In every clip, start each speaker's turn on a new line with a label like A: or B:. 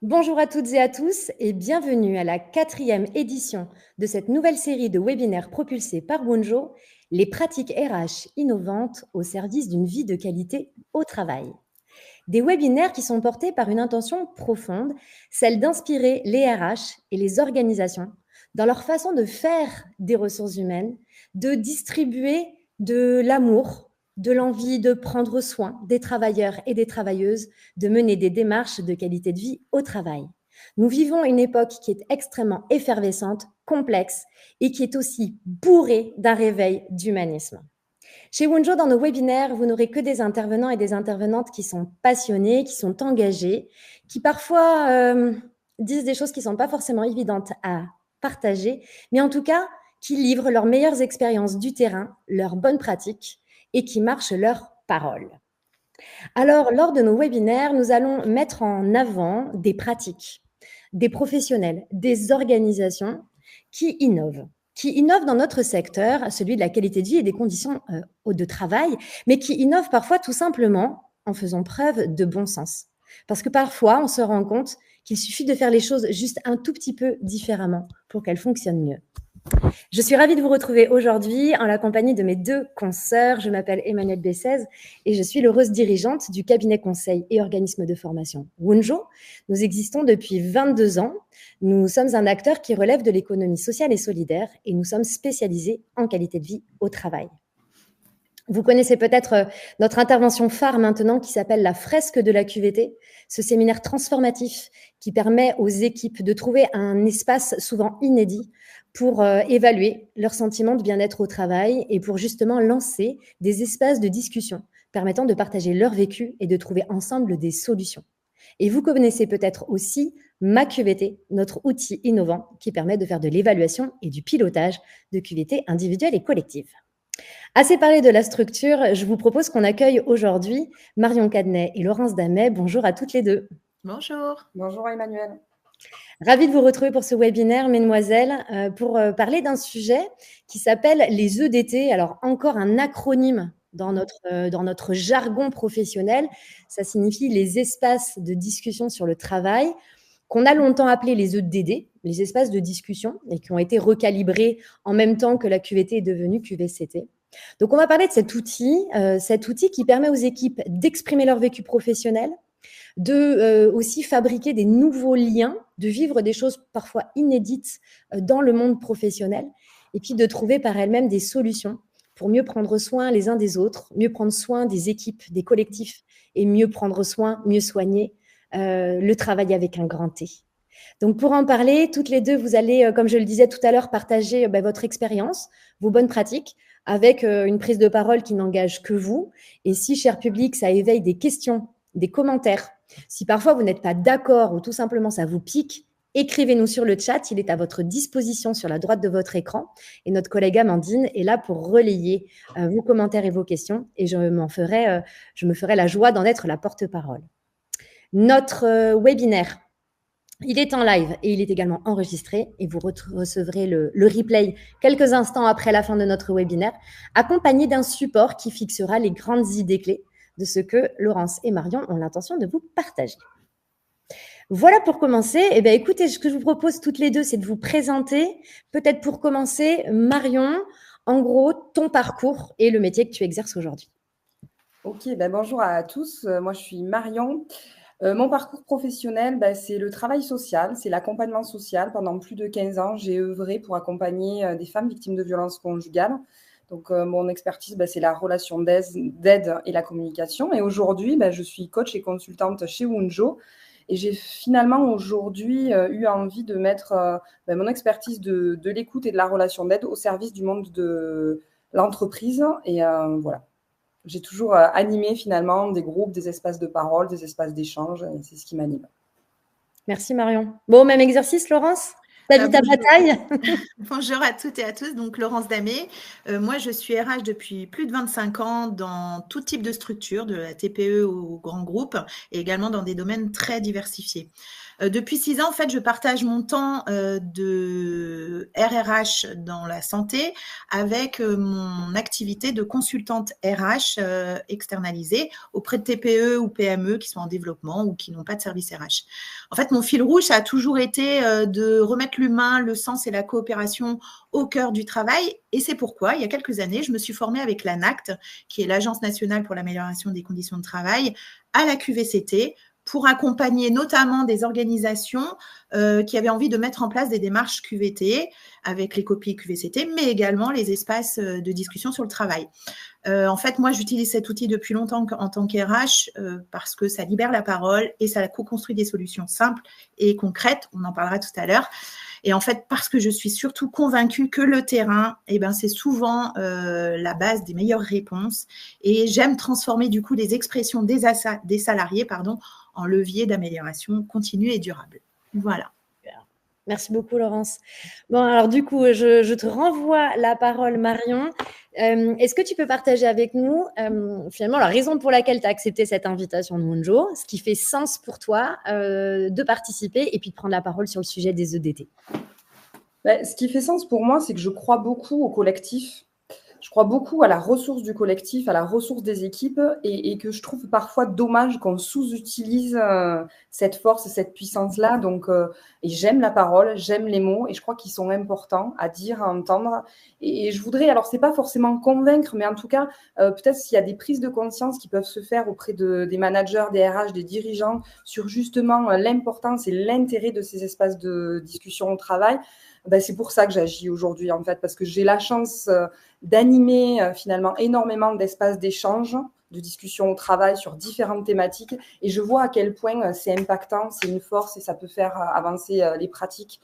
A: Bonjour à toutes et à tous et bienvenue à la 4e édition de cette nouvelle série de webinaires propulsés par Wonjo, les pratiques RH innovantes au service d'une vie de qualité au travail. Des webinaires qui sont portés par une intention profonde, celle d'inspirer les RH et les organisations dans leur façon de faire des ressources humaines, de distribuer de l'amour, de l'envie de prendre soin des travailleurs et des travailleuses, de mener des démarches de qualité de vie au travail. Nous vivons une époque qui est extrêmement effervescente, complexe et qui est aussi bourrée d'un réveil d'humanisme. Chez Wonjo, dans nos webinaires, vous n'aurez que des intervenants et des intervenantes qui sont passionnés, qui sont engagés, qui parfois disent des choses qui ne sont pas forcément évidentes à partager, mais en tout cas, qui livrent leurs meilleures expériences du terrain, leurs bonnes pratiques et qui marchent leurs paroles. Alors, lors de nos webinaires, nous allons mettre en avant des pratiques, des professionnels, des organisations qui innovent dans notre secteur, celui de la qualité de vie et des conditions de travail, mais qui innovent parfois tout simplement en faisant preuve de bon sens. Parce que parfois, on se rend compte qu'il suffit de faire les choses juste un tout petit peu différemment pour qu'elles fonctionnent mieux. Je suis ravie de vous retrouver aujourd'hui en la compagnie de mes deux consoeurs. Je m'appelle Emmanuelle Bessez et je suis l'heureuse dirigeante du cabinet conseil et organisme de formation Wonjo. Nous existons depuis 22 ans. Nous sommes un acteur qui relève de l'économie sociale et solidaire et nous sommes spécialisés en qualité de vie au travail. Vous connaissez peut-être notre intervention phare maintenant qui s'appelle la fresque de la QVT, ce séminaire transformatif qui permet aux équipes de trouver un espace souvent inédit pour évaluer leur sentiment de bien-être au travail et pour justement lancer des espaces de discussion permettant de partager leur vécu et de trouver ensemble des solutions. Et vous connaissez peut-être aussi ma QVT, notre outil innovant qui permet de faire de l'évaluation et du pilotage de QVT individuelles et collectives. Assez parlé de la structure, je vous propose qu'on accueille aujourd'hui Marion Cadnet et Laurence Damet. Bonjour à toutes les deux.
B: Bonjour.
C: Bonjour Emmanuelle.
A: Ravie de vous retrouver pour ce webinaire, mesdemoiselles, pour parler d'un sujet qui s'appelle les EDT. Alors, encore un acronyme dans notre jargon professionnel. Ça signifie les espaces de discussion sur le travail, qu'on a longtemps appelé les EDD, les espaces de discussion, et qui ont été recalibrés en même temps que la QVT est devenue QVCT. Donc, on va parler de cet outil qui permet aux équipes d'exprimer leur vécu professionnel, de aussi fabriquer des nouveaux liens, de vivre des choses parfois inédites dans le monde professionnel, et puis de trouver par elles-mêmes des solutions pour mieux prendre soin les uns des autres, mieux prendre soin des équipes, des collectifs, et mieux prendre soin, mieux soigner le travail avec un grand T. Donc, pour en parler, toutes les deux, vous allez, comme je le disais tout à l'heure, partager votre expérience, vos bonnes pratiques, avec une prise de parole qui n'engage que vous. Et si, cher public, ça éveille des questions, des commentaires, si parfois vous n'êtes pas d'accord ou tout simplement ça vous pique, écrivez-nous sur le chat, il est à votre disposition sur la droite de votre écran. Et notre collègue Amandine est là pour relayer vos commentaires et vos questions. Et je me ferai la joie d'en être la porte-parole. Notre webinaire, il est en live et il est également enregistré et vous recevrez le replay quelques instants après la fin de notre webinaire, accompagné d'un support qui fixera les grandes idées clés de ce que Laurence et Marion ont l'intention de vous partager. Voilà pour commencer. Eh bien, écoutez, ce que je vous propose toutes les deux, c'est de vous présenter. Peut-être pour commencer, Marion, en gros, ton parcours et le métier que tu exerces aujourd'hui.
C: Ok, bonjour à tous. Moi, je suis Marion. Mon parcours professionnel, c'est le travail social, c'est l'accompagnement social. Pendant plus de 15 ans, j'ai œuvré pour accompagner des femmes victimes de violences conjugales. Donc, mon expertise, c'est la relation d'aide et la communication. Et aujourd'hui, je suis coach et consultante chez Wonjo. Et j'ai finalement aujourd'hui eu envie de mettre mon expertise de l'écoute et de la relation d'aide au service du monde de l'entreprise. Et voilà. J'ai toujours animé finalement des groupes, des espaces de parole, des espaces d'échange, et c'est ce qui m'anime.
A: Merci Marion. Bon, même exercice, Laurence ? Ta vie, ta
B: Bonjour.
A: bataille.
B: Bonjour à toutes et à tous. Donc, Laurence Damé. Moi, je suis RH depuis plus de 25 ans dans tout type de structure, de la TPE au grand groupe, et également dans des domaines très diversifiés. Depuis 6 ans, en fait, je partage mon temps de RRH dans la santé avec mon activité de consultante RH externalisée auprès de TPE ou PME qui sont en développement ou qui n'ont pas de service RH. En fait, mon fil rouge, ça a toujours été de remettre l'humain, le sens et la coopération au cœur du travail. Et c'est pourquoi, il y a quelques années, je me suis formée avec l'ANACT, qui est l'Agence nationale pour l'amélioration des conditions de travail, à la QVCT, pour accompagner notamment des organisations qui avaient envie de mettre en place des démarches QVT avec les copies QVCT, mais également les espaces de discussion sur le travail. En fait, moi, j'utilise cet outil depuis longtemps en tant qu'RH parce que ça libère la parole et ça co-construit des solutions simples et concrètes. On en parlera tout à l'heure. Et en fait, parce que je suis surtout convaincue que le terrain, c'est souvent la base des meilleures réponses. Et j'aime transformer du coup les expressions des salariés en levier d'amélioration continue et durable. Voilà.
A: Merci beaucoup, Laurence. Bon, alors du coup, je te renvoie la parole, Marion. Est-ce que tu peux partager avec nous finalement la raison pour laquelle tu as accepté cette invitation de Wonjo, ce qui fait sens pour toi de participer et puis de prendre la parole sur le sujet des EDT?
C: Ce qui fait sens pour moi, c'est que je crois beaucoup au collectif. Je crois beaucoup à la ressource du collectif, à la ressource des équipes et que je trouve parfois dommage qu'on sous-utilise cette force, cette puissance-là. Donc, et j'aime la parole, j'aime les mots et je crois qu'ils sont importants à dire, à entendre. Et je voudrais, alors c'est pas forcément convaincre, mais en tout cas, peut-être s'il y a des prises de conscience qui peuvent se faire auprès des managers, des RH, des dirigeants sur justement l'importance et l'intérêt de ces espaces de discussion au travail. C'est pour ça que j'agis aujourd'hui, en fait, parce que j'ai la chance d'animer finalement énormément d'espaces d'échange, de discussion au travail sur différentes thématiques. Et je vois à quel point c'est impactant, c'est une force et ça peut faire avancer les pratiques.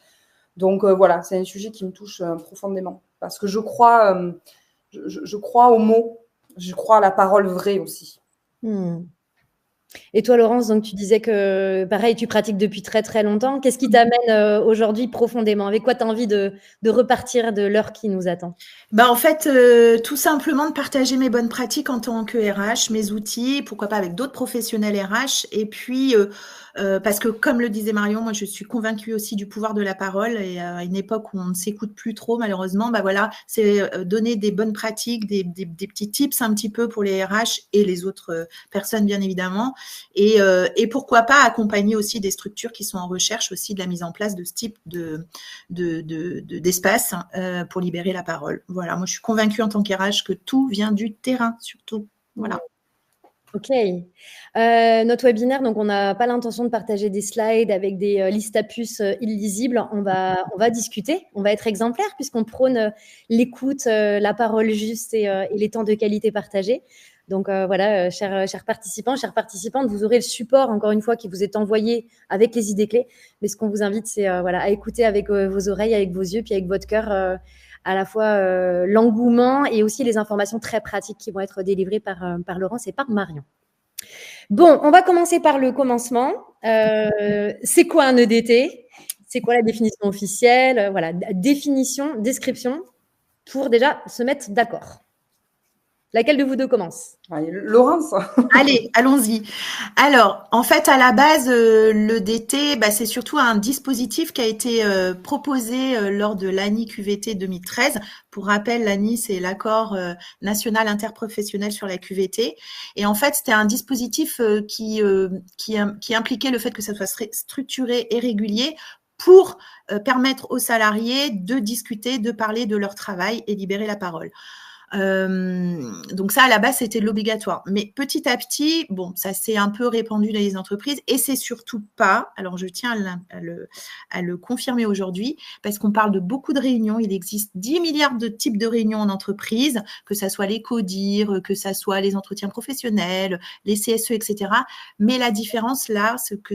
C: Donc voilà, c'est un sujet qui me touche profondément. Parce que je crois aux mots, je crois à la parole vraie aussi.
A: Et toi, Laurence, donc tu disais que, pareil, tu pratiques depuis très, très longtemps. Qu'est-ce qui t'amène aujourd'hui profondément? Avec quoi tu as envie de repartir de l'heure qui nous attend?
B: En fait, tout simplement de partager mes bonnes pratiques en tant que RH, mes outils, pourquoi pas avec d'autres professionnels RH. Et puis, parce que comme le disait Marion, moi je suis convaincue aussi du pouvoir de la parole et à une époque où on ne s'écoute plus trop malheureusement, voilà, c'est donner des bonnes pratiques, des petits tips un petit peu pour les RH et les autres personnes bien évidemment et pourquoi pas accompagner aussi des structures qui sont en recherche aussi de la mise en place de ce type d'espace pour libérer la parole. Voilà, moi je suis convaincue en tant qu'RH que tout vient du terrain surtout. Voilà.
A: Ok. Notre webinaire, donc on n'a pas l'intention de partager des slides avec des listes à puces illisibles. On va discuter, on va être exemplaire puisqu'on prône l'écoute, la parole juste et les temps de qualité partagés. Donc voilà, chers participants, chères participantes, vous aurez le support, encore une fois, qui vous est envoyé avec les idées clés. Mais ce qu'on vous invite, c'est à écouter avec vos oreilles, avec vos yeux, puis avec votre cœur, à la fois l'engouement et aussi les informations très pratiques qui vont être délivrées par Laurence et par Marion. Bon, on va commencer par le commencement. C'est quoi un EDT? C'est quoi la définition officielle? Voilà, définition, description, pour déjà se mettre d'accord. Laquelle de vous deux commence?
C: Allez, Laurence.
B: Allez, allons-y. Alors, en fait, à la base, l'EDT, c'est surtout un dispositif qui a été proposé lors de l'ANI QVT 2013. Pour rappel, l'ANI, c'est l'accord national interprofessionnel sur la QVT. Et en fait, c'était un dispositif qui impliquait le fait que ça soit structuré et régulier pour permettre aux salariés de discuter, de parler de leur travail et libérer la parole. Donc ça, à la base, c'était l'obligatoire. Mais petit à petit, ça s'est un peu répandu dans les entreprises et c'est surtout pas, alors je tiens à le confirmer aujourd'hui, parce qu'on parle de beaucoup de réunions. Il existe 10 milliards de types de réunions en entreprise, que ça soit les CODIR, que ça soit les entretiens professionnels, les CSE, etc. Mais la différence là, ce que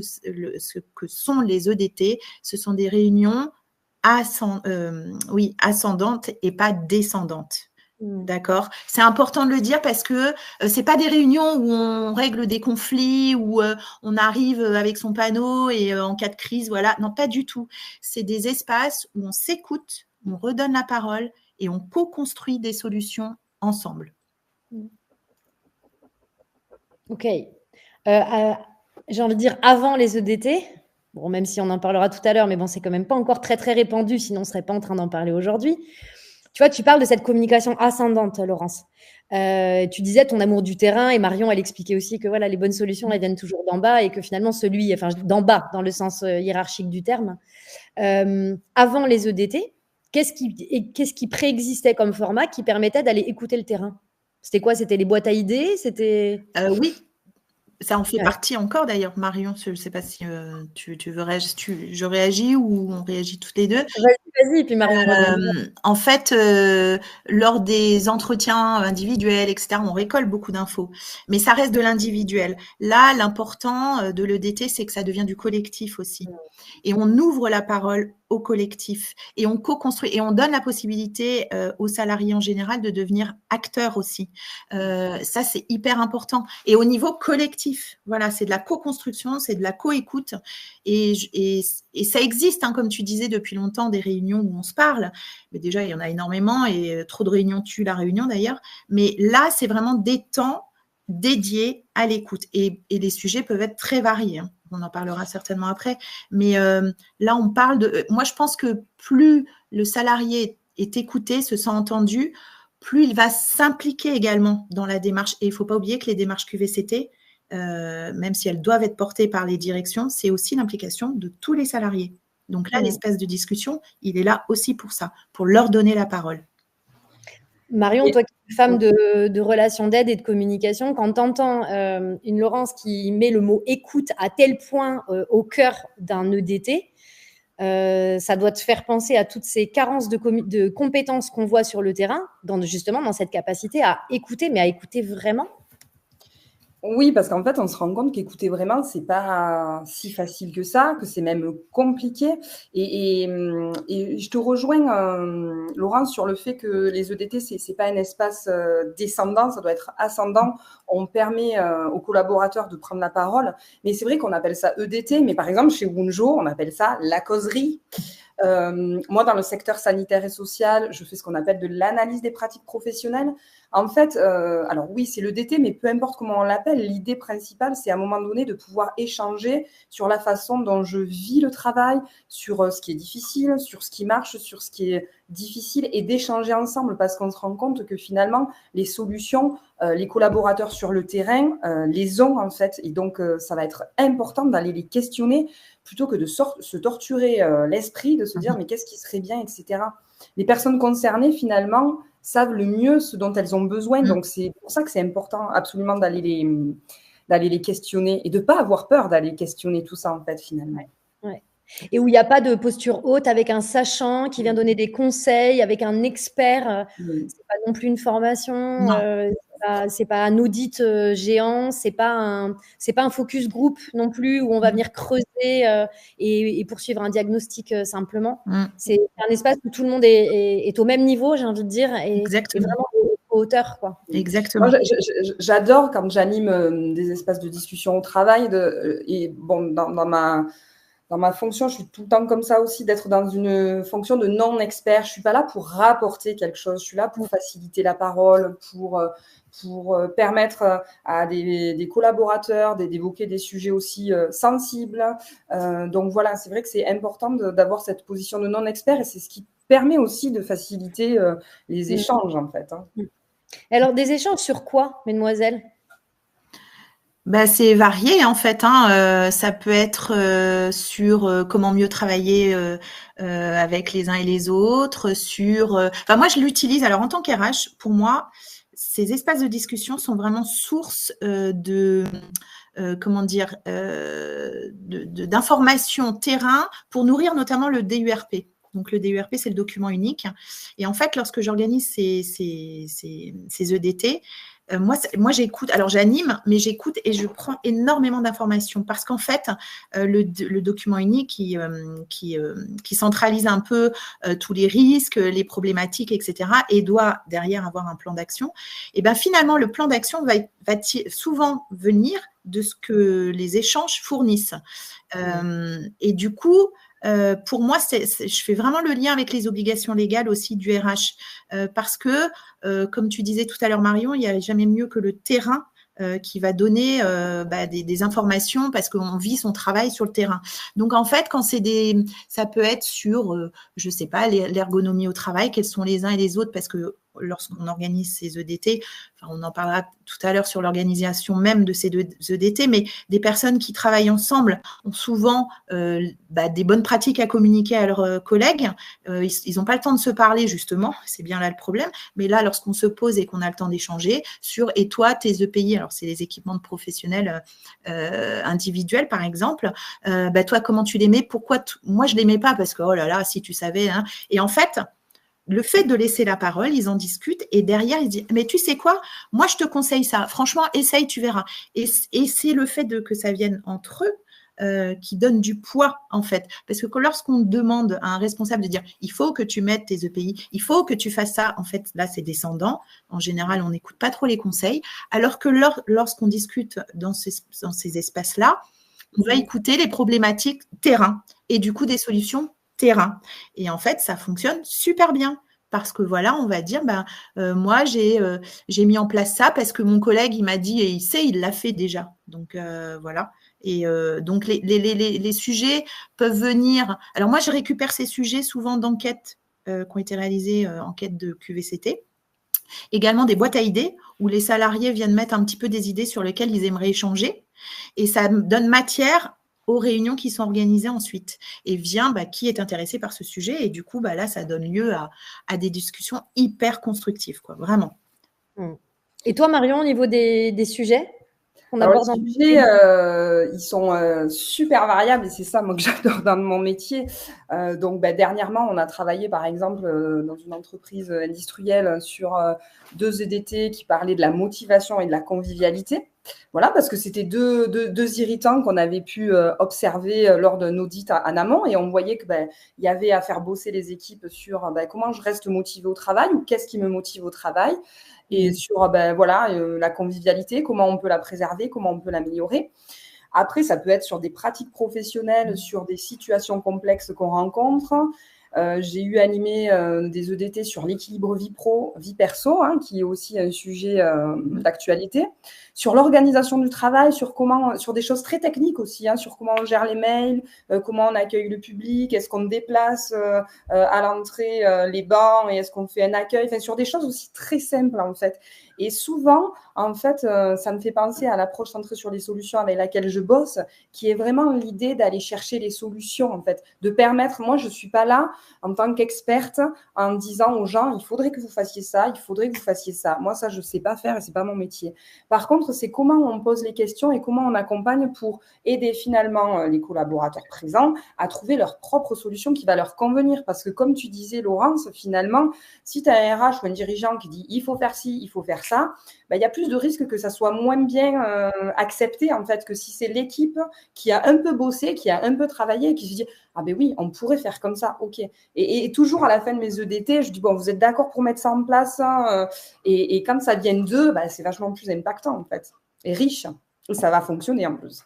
B: sont les EDT, ce sont des réunions ascendantes et pas descendantes. D'accord. C'est important de le dire parce que c'est pas des réunions où on règle des conflits, où on arrive avec son panneau et en cas de crise, voilà. Non, pas du tout. C'est des espaces où on s'écoute, on redonne la parole et on co-construit des solutions ensemble.
A: Ok. J'ai envie de dire avant les EDT, bon, même si on en parlera tout à l'heure, mais bon, c'est quand même pas encore très très répandu, sinon on serait pas en train d'en parler aujourd'hui. Tu vois, tu parles de cette communication ascendante, Laurence. Tu disais ton amour du terrain et Marion, elle expliquait aussi que voilà, les bonnes solutions, elles viennent toujours d'en bas et que finalement enfin d'en bas dans le sens hiérarchique du terme. Avant les EDT, qu'est-ce qui préexistait comme format qui permettait d'aller écouter le terrain? C'était quoi? C'était les boîtes à idées? C'était
B: Oui. Ça en fait partie encore d'ailleurs, Marion. Je ne sais pas si tu veux réagir. Je réagis ou on réagit toutes les deux.
A: Vas-y, puis Marion.
B: En fait, lors des entretiens individuels, etc., on récolte beaucoup d'infos, mais ça reste de l'individuel. Là, l'important de l'EDT, c'est que ça devient du collectif aussi. Et on ouvre la parole au collectif et on co-construit et on donne la possibilité aux salariés en général de devenir acteurs aussi. Ça, c'est hyper important. Et au niveau collectif, voilà, c'est de la co-construction, c'est de la co-écoute. Et ça existe, hein, comme tu disais, depuis longtemps, des réunions où on se parle. Mais déjà, il y en a énormément et trop de réunions tuent la réunion d'ailleurs. Mais là, c'est vraiment des temps dédiés à l'écoute. Et les sujets peuvent être très variés, hein. On en parlera certainement après. Mais là, on parle de... moi, je pense que plus le salarié est écouté, se sent entendu, plus il va s'impliquer également dans la démarche. Et il ne faut pas oublier que les démarches QVCT, même si elles doivent être portées par les directions, c'est aussi l'implication de tous les salariés. Donc là, l'espace de discussion, il est là aussi pour ça, pour leur donner la parole.
A: Marion, toi qui es une femme de relations d'aide et de communication, quand tu entends une Laurence qui met le mot écoute à tel point au cœur d'un EDT, ça doit te faire penser à toutes ces carences de compétences qu'on voit sur le terrain, justement dans cette capacité à écouter, mais à écouter vraiment.
C: Oui, parce qu'en fait, on se rend compte qu'écouter vraiment, c'est pas si facile que ça, que c'est même compliqué. Et je te rejoins, Laurence, sur le fait que les EDT, c'est pas un espace descendant, ça doit être ascendant. On permet aux collaborateurs de prendre la parole. Mais c'est vrai qu'on appelle ça EDT, mais par exemple, chez Wunjo, on appelle ça la causerie. Moi, dans le secteur sanitaire et social, je fais ce qu'on appelle de l'analyse des pratiques professionnelles. En fait, alors oui, c'est l'EDT, mais peu importe comment on l'appelle, l'idée principale, c'est à un moment donné de pouvoir échanger sur la façon dont je vis le travail, sur ce qui est difficile, sur ce qui marche, sur ce qui est difficile, et d'échanger ensemble, parce qu'on se rend compte que finalement, les solutions, les collaborateurs sur le terrain les ont en fait, et donc ça va être important d'aller les questionner plutôt que de se torturer l'esprit, de se dire mais qu'est-ce qui serait bien, etc. Les personnes concernées, finalement, savent le mieux ce dont elles ont besoin. Donc, c'est pour ça que c'est important absolument d'aller les questionner et de ne pas avoir peur d'aller questionner tout ça, en fait, finalement.
A: Ouais. Et où il n'y a pas de posture haute avec un sachant qui vient donner des conseils, avec un expert. C'est pas non plus une formation. C'est pas un audit géant. C'est pas un focus group non plus où on va venir creuser et poursuivre un diagnostic simplement. C'est un espace où tout le monde est au même niveau, j'ai envie de dire, et vraiment aux hauteur, quoi.
B: Exactement.
C: Moi, j'adore quand j'anime des espaces de discussion au travail. Et bon, dans ma fonction, je suis tout le temps comme ça aussi, d'être dans une fonction de non-expert. Je ne suis pas là pour rapporter quelque chose. Je suis là pour faciliter la parole, pour permettre à des collaborateurs d'évoquer des sujets aussi sensibles. Donc voilà, c'est vrai que c'est important d'avoir cette position de non-expert, et c'est ce qui permet aussi de faciliter les échanges, en fait.
A: Alors, des échanges sur quoi, mesdemoiselles ?
B: C'est varié en fait, hein. Ça peut être sur comment mieux travailler avec les uns et les autres, moi je l'utilise. Alors en tant qu'RH, pour moi, ces espaces de discussion sont vraiment source d'informations terrain pour nourrir notamment le DURP. Donc, le DURP, c'est le document unique. Et en fait, lorsque j'organise ces EDT, Moi, j'écoute. Alors, j'anime, mais j'écoute et je prends énormément d'informations parce qu'en fait, le document unique qui centralise un peu tous les risques, les problématiques, etc., et doit derrière avoir un plan d'action. Et bien, finalement, le plan d'action va souvent venir de ce que les échanges fournissent. Et du coup, pour moi, je fais vraiment le lien avec les obligations légales aussi du RH parce que, comme tu disais tout à l'heure, Marion, il n'y a jamais mieux que le terrain qui va donner des informations parce qu'on vit son travail sur le terrain. Donc, en fait, quand ça peut être sur, je ne sais pas, l'ergonomie au travail, quels sont les uns et les autres, parce que lorsqu'on organise ces EDT, enfin, on en parlera tout à l'heure sur l'organisation même de ces EDT, mais des personnes qui travaillent ensemble ont souvent des bonnes pratiques à communiquer à leurs collègues. Ils n'ont pas le temps de se parler, justement, c'est bien là le problème. Mais là, lorsqu'on se pose et qu'on a le temps d'échanger sur « et toi, tes EPI », alors c'est les équipements de professionnels individuels, par exemple, toi, comment tu les mets? Pourquoi moi, je ne les mets pas parce que, oh là là, si tu savais. Hein. Et en fait, le fait de laisser la parole, ils en discutent et derrière, ils disent « mais tu sais quoi, moi, je te conseille ça. Franchement, essaye, tu verras. » Et c'est le fait que ça vienne entre eux qui donne du poids, en fait. Parce que lorsqu'on demande à un responsable de dire « il faut que tu mettes tes EPI, il faut que tu fasses ça », en fait, là, c'est descendant. En général, on n'écoute pas trop les conseils. Alors que lorsqu'on discute dans ces espaces-là, on va écouter les problématiques terrain et du coup, des solutions terrain. Et en fait, ça fonctionne super bien. Parce que voilà, on va dire, moi, j'ai mis en place ça parce que mon collègue, il m'a dit et il sait, il l'a fait déjà. Donc, voilà. Et donc, les sujets peuvent venir. Alors, moi, je récupère ces sujets souvent d'enquêtes qui ont été réalisées, enquêtes de QVCT. Également des boîtes à idées où les salariés viennent mettre un petit peu des idées sur lesquelles ils aimeraient échanger. Et ça donne matière aux réunions qui sont organisées ensuite. Et vient qui est intéressé par ce sujet. Et du coup, là, ça donne lieu à des discussions hyper constructives, quoi, vraiment.
A: Et toi, Marion, au niveau des sujets qu'on
C: Alors,
A: aborde
C: les sujets, ils sont super variables et c'est ça, moi, que j'adore dans mon métier. Donc, dernièrement, on a travaillé, par exemple, dans une entreprise industrielle sur 2 EDT qui parlaient de la motivation et de la convivialité. Voilà, parce que c'était deux irritants qu'on avait pu observer lors d'un audit en amont et on voyait qu'il y avait à faire bosser les équipes sur comment je reste motivée au travail ou qu'est-ce qui me motive au travail. Et sur la convivialité, comment on peut la préserver, comment on peut l'améliorer. Après, ça peut être sur des pratiques professionnelles, sur des situations complexes qu'on rencontre. J'ai eu animé des EDT sur l'équilibre vie pro, vie perso, qui est aussi un sujet d'actualité. Sur l'organisation du travail, sur des choses très techniques aussi, sur comment on gère les mails, comment on accueille le public, est-ce qu'on déplace à l'entrée les bancs et est-ce qu'on fait un accueil, sur des choses aussi très simples en fait. Et souvent, en fait, ça me fait penser à l'approche centrée sur les solutions avec laquelle je bosse, qui est vraiment l'idée d'aller chercher les solutions, en fait, de permettre, moi, je ne suis pas là en tant qu'experte en disant aux gens, il faudrait que vous fassiez ça, il faudrait que vous fassiez ça. Moi, ça, je ne sais pas faire et ce n'est pas mon métier. Par contre, c'est comment on pose les questions et comment on accompagne pour aider finalement les collaborateurs présents à trouver leur propre solution qui va leur convenir. Parce que comme tu disais, Laurence, finalement, si tu as un RH ou un dirigeant qui dit il faut faire ci, il faut faire ça, il y a plus de risques que ça soit moins bien accepté en fait que si c'est l'équipe qui a un peu bossé, qui a un peu travaillé et qui se dit ah ben oui, on pourrait faire comme ça, ok. Et toujours à la fin de mes EDT, je dis bon, vous êtes d'accord pour mettre ça en place et quand ça vient d'eux, c'est vachement plus impactant en fait et riche et ça va fonctionner en plus.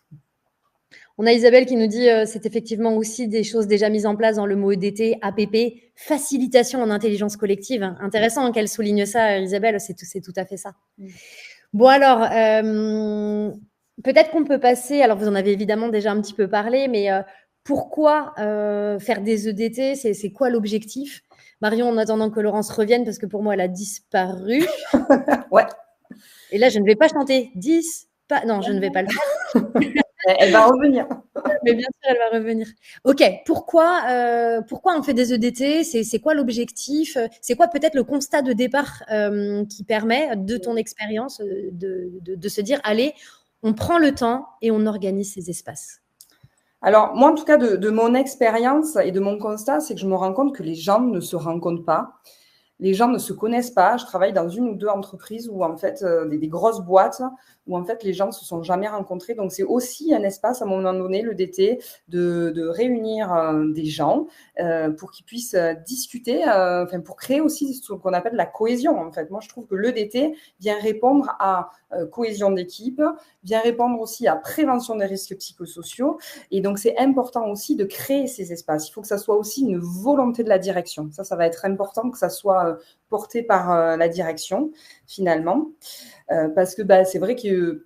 A: On a Isabelle qui nous dit c'est effectivement aussi des choses déjà mises en place dans le mot EDT, APP, facilitation en intelligence collective. Intéressant qu'elle souligne ça, Isabelle, c'est tout à fait ça. Bon alors, peut-être qu'on peut passer, alors vous en avez évidemment déjà un petit peu parlé, mais pourquoi faire des EDT? C'est quoi l'objectif? Marion, en attendant que Laurence revienne, parce que pour moi, elle a disparu.
C: Ouais.
A: Et là, je ne vais pas chanter. Non, je ne vais pas le faire.
C: Elle va revenir.
A: Mais bien sûr, elle va revenir. Ok, pourquoi on fait des EDT? C'est quoi l'objectif? C'est quoi peut-être le constat de départ qui permet, de ton expérience, de se dire, allez, on prend le temps et on organise ces espaces?
C: Alors, moi, en tout cas, de mon expérience et de mon constat, c'est que je me rends compte que les gens ne se rencontrent pas. les gens ne se connaissent pas. Je travaille dans 1 ou 2 entreprises où en fait, des grosses boîtes où en fait les gens ne se sont jamais rencontrés. Donc c'est aussi un espace à un moment donné, le DT, de réunir des gens pour qu'ils puissent discuter, pour créer aussi ce qu'on appelle la cohésion en fait. Moi je trouve que le DT vient répondre à cohésion d'équipe, vient répondre aussi à prévention des risques psychosociaux. Et donc c'est important aussi de créer ces espaces. Il faut que ça soit aussi une volonté de la direction. Ça va être important que ça soit porté par la direction finalement. Parce que c'est vrai qu'il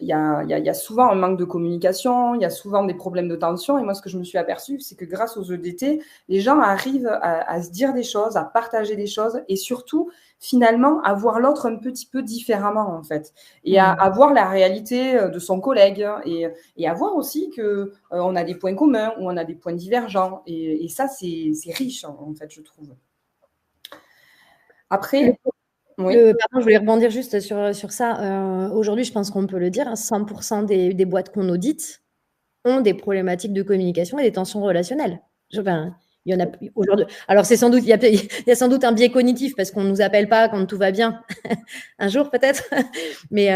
C: y a souvent un manque de communication, il y a souvent des problèmes de tension. Et moi, ce que je me suis aperçue, c'est que grâce aux EDT, les gens arrivent à se dire des choses, à partager des choses et surtout, finalement, à voir l'autre un petit peu différemment, en fait. Et à voir la réalité de son collègue et à voir aussi qu'on a des points communs ou on a des points divergents. Et ça, c'est riche, en fait, je trouve. Après...
A: Oui. Pardon, je voulais rebondir juste sur ça. Aujourd'hui, je pense qu'on peut le dire, 100% des boîtes qu'on audite ont des problématiques de communication et des tensions relationnelles. Il y en a aujourd'hui. Alors, il y a sans doute un biais cognitif parce qu'on ne nous appelle pas quand tout va bien, un jour peut-être. Mais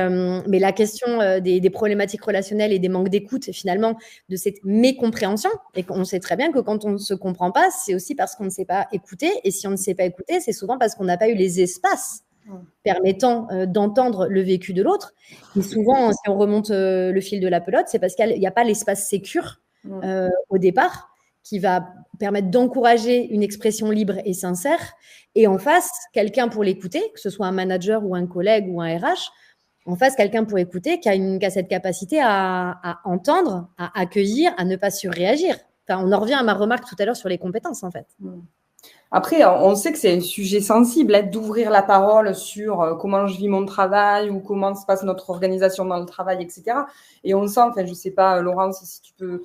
A: la question des problématiques relationnelles et des manques d'écoute, finalement, de cette mécompréhension, et qu'on sait très bien que quand on ne se comprend pas, c'est aussi parce qu'on ne sait pas écouter. Et si on ne sait pas écouter, c'est souvent parce qu'on n'a pas eu les espaces permettant d'entendre le vécu de l'autre. Et souvent, si on remonte le fil de la pelote, c'est parce qu'il n'y a pas l'espace sécure au départ qui va permettre d'encourager une expression libre et sincère. Et en face, quelqu'un pour l'écouter, que ce soit un manager ou un collègue ou un RH, en face, quelqu'un pour écouter qui a cette capacité à entendre, à accueillir, à ne pas surréagir. On en revient à ma remarque tout à l'heure sur les compétences, en fait.
C: Après, on sait que c'est un sujet sensible, d'ouvrir la parole sur comment je vis mon travail ou comment se passe notre organisation dans le travail, etc. Et on sent, je ne sais pas, Laurence, si tu peux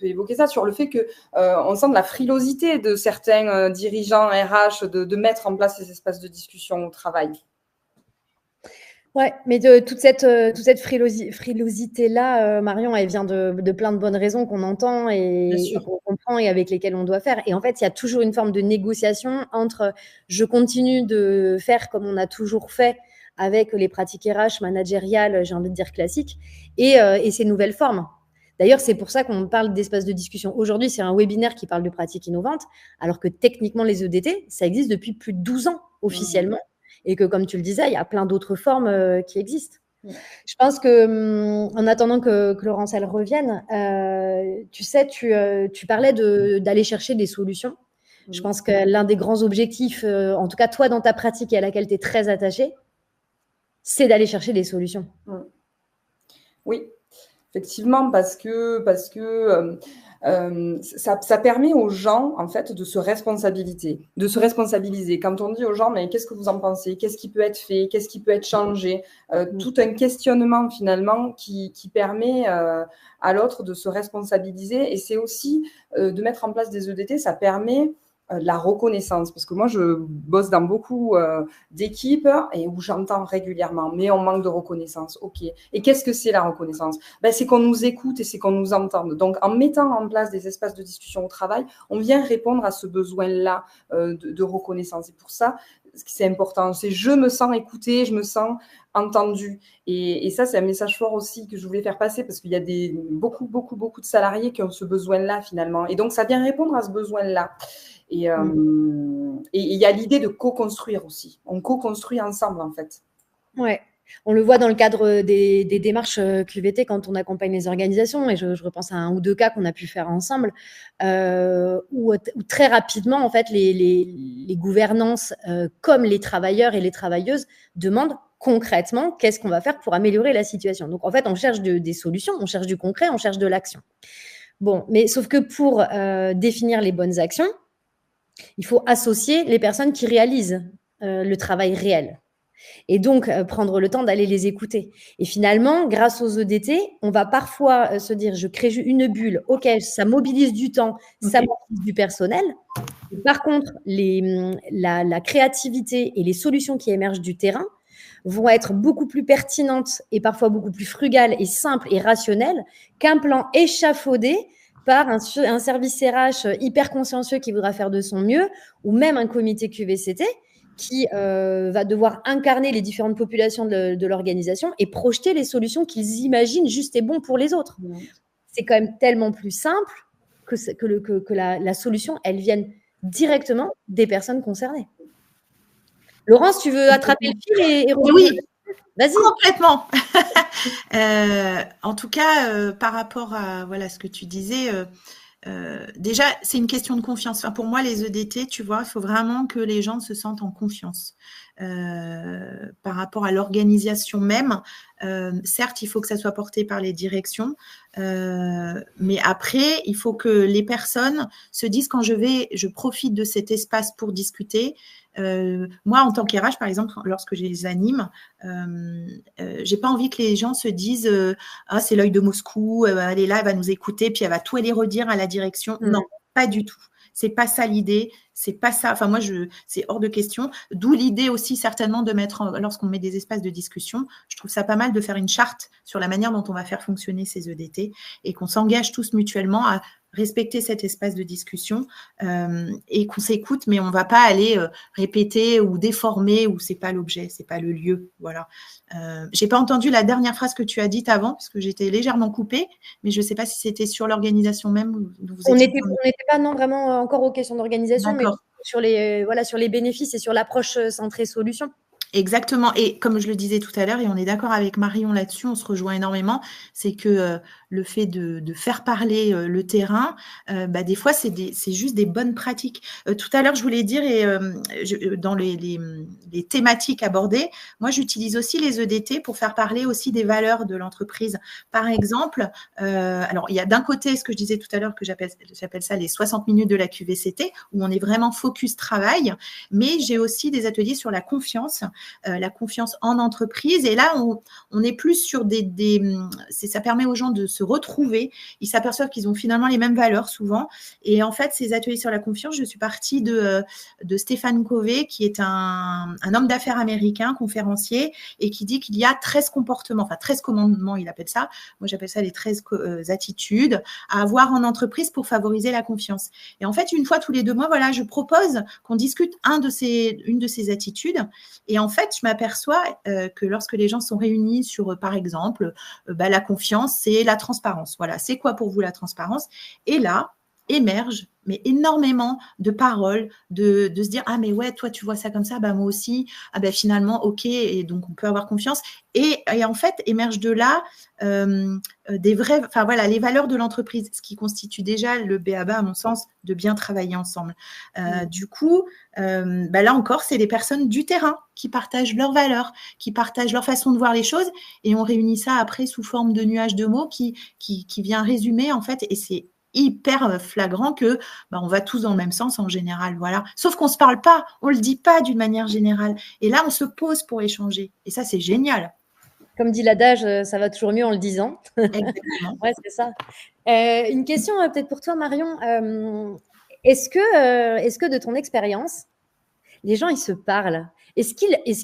C: évoquer ça, sur le fait qu'on sent de la frilosité de certains dirigeants RH de mettre en place ces espaces de discussion au travail.
A: Ouais, mais toute cette frilosité-là, Marion, elle vient de plein de bonnes raisons qu'on entend et qu'on comprend et avec lesquelles on doit faire. Et en fait, il y a toujours une forme de négociation entre je continue de faire comme on a toujours fait avec les pratiques RH managériales, j'ai envie de dire classiques, et ces nouvelles formes. D'ailleurs, c'est pour ça qu'on parle d'espace de discussion. Aujourd'hui, c'est un webinaire qui parle de pratiques innovantes, alors que techniquement, les EDT, ça existe depuis plus de 12 ans officiellement. Et que, comme tu le disais, il y a plein d'autres formes qui existent. Je pense qu'en attendant que Laurence, elle revienne, tu sais, tu parlais d'aller chercher des solutions. Je pense que l'un des grands objectifs, en tout cas toi dans ta pratique et à laquelle tu es très attachée, c'est d'aller chercher des solutions.
C: Oui, effectivement, parce que ça permet aux gens, en fait, de se responsabiliser. Quand on dit aux gens, mais qu'est-ce que vous en pensez? Qu'est-ce qui peut être fait? Qu'est-ce qui peut être changé? Tout un questionnement, finalement, qui permet à l'autre de se responsabiliser. Et c'est aussi de mettre en place des EDT, ça permet de la reconnaissance. Parce que moi, je bosse dans beaucoup d'équipes et où j'entends régulièrement, mais on manque de reconnaissance. OK. Et qu'est-ce que c'est la reconnaissance? C'est qu'on nous écoute et c'est qu'on nous entende. Donc, en mettant en place des espaces de discussion au travail, on vient répondre à ce besoin-là de reconnaissance. Et pour ça, ce qui c'est important, c'est je me sens écoutée, je me sens entendue. Et ça, c'est un message fort aussi que je voulais faire passer parce qu'il y a beaucoup de salariés qui ont ce besoin-là finalement. Et donc, ça vient répondre à ce besoin-là. Et il y a l'idée de co-construire aussi. On co-construit ensemble, en fait.
A: Ouais. On le voit dans le cadre des démarches QVT quand on accompagne les organisations, et je repense à 1 ou 2 cas qu'on a pu faire ensemble, où très rapidement, en fait, les gouvernances, comme les travailleurs et les travailleuses, demandent concrètement qu'est-ce qu'on va faire pour améliorer la situation. Donc, en fait, on cherche des solutions, on cherche du concret, on cherche de l'action. Bon, mais sauf que pour définir les bonnes actions, il faut associer les personnes qui réalisent le travail réel. Et donc, prendre le temps d'aller les écouter. Et finalement, grâce aux EDT, on va parfois se dire, je crée une bulle, ok, ça mobilise du temps, ça mobilise du personnel. Et par contre, la créativité et les solutions qui émergent du terrain vont être beaucoup plus pertinentes et parfois beaucoup plus frugales et simples et rationnelles qu'un plan échafaudé par un service RH hyper consciencieux qui voudra faire de son mieux, ou même un comité QVCT qui va devoir incarner les différentes populations de l'organisation et projeter les solutions qu'ils imaginent justes et bonnes pour les autres. C'est quand même tellement plus simple que la solution, elle vienne directement des personnes concernées. Laurence, tu veux attraper le fil et
B: oui,
A: vas-y.
B: Complètement. En tout cas, par rapport à ce que tu disais, déjà, c'est une question de confiance. Enfin, pour moi, les EDT, tu vois, il faut vraiment que les gens se sentent en confiance. Par rapport à l'organisation même, certes, il faut que ça soit porté par les directions, mais après, il faut que les personnes se disent quand je profite de cet espace pour discuter. Moi, en tant qu'RH, par exemple, lorsque je les anime, j'ai pas envie que les gens se disent ah, c'est l'œil de Moscou, elle est là, elle va nous écouter, puis elle va tout aller redire à la direction. Non, pas du tout. C'est pas ça l'idée, c'est pas ça. Enfin, moi, c'est hors de question. D'où l'idée aussi, certainement, de mettre, lorsqu'on met des espaces de discussion, je trouve ça pas mal de faire une charte sur la manière dont on va faire fonctionner ces EDT et qu'on s'engage tous mutuellement à respecter cet espace de discussion et qu'on s'écoute, mais on ne va pas aller répéter ou déformer où c'est pas l'objet, c'est pas le lieu. Voilà. J'ai pas entendu la dernière phrase que tu as dite avant, parce que j'étais légèrement coupée, mais je ne sais pas si c'était sur l'organisation même.
A: On n'était pas non, vraiment encore aux questions d'organisation, mais sur les bénéfices et sur l'approche centrée solution.
B: Exactement. Et comme je le disais tout à l'heure, et on est d'accord avec Marion là-dessus, on se rejoint énormément, c'est que le fait de faire parler le terrain, des fois, c'est juste des bonnes pratiques. Tout à l'heure, je voulais dire, et dans les thématiques abordées, moi, j'utilise aussi les EDT pour faire parler aussi des valeurs de l'entreprise. Par exemple, alors, il y a d'un côté ce que je disais tout à l'heure, que j'appelle ça les 60 minutes de la QVCT, où on est vraiment focus travail, mais j'ai aussi des ateliers sur la confiance en entreprise. Et là, on est plus sur ça permet aux gens de se retrouver. Ils s'aperçoivent qu'ils ont finalement les mêmes valeurs souvent. Et en fait, ces ateliers sur la confiance, je suis partie de Stephen Covey, qui est un homme d'affaires américain, conférencier, et qui dit qu'il y a 13 comportements, enfin 13 commandements, il appelle ça. Moi, j'appelle ça les 13 attitudes à avoir en entreprise pour favoriser la confiance. Et en fait, une fois tous les 2 mois, voilà, je propose qu'on discute une de ces attitudes. Et en fait, je m'aperçois que lorsque les gens sont réunis sur, par exemple, la confiance, c'est la transparence. Voilà, c'est quoi pour vous la transparence? Et là, émerge mais énormément de paroles, de se dire « Ah, mais ouais, toi, tu vois ça comme ça, moi aussi. Ah, finalement, OK, et donc on peut avoir confiance. » Et en fait, émerge de là les valeurs de l'entreprise, ce qui constitue déjà le b.a.-ba, à mon sens, de bien travailler ensemble. Du coup, là encore, c'est les personnes du terrain qui partagent leurs valeurs, qui partagent leur façon de voir les choses, et on réunit ça après sous forme de nuages de mots qui vient résumer, en fait, et c'est hyper flagrant que on va tous dans le même sens en général, voilà. Sauf qu'on se parle pas, on le dit pas d'une manière générale. Et là, on se pose pour échanger. Et ça, c'est génial.
A: Comme dit l'adage, ça va toujours mieux en le disant.
B: Exactement.
A: Ouais, c'est ça. Une question peut-être pour toi, Marion. Est-ce que de ton expérience, les gens, ils se parlent? Est-ce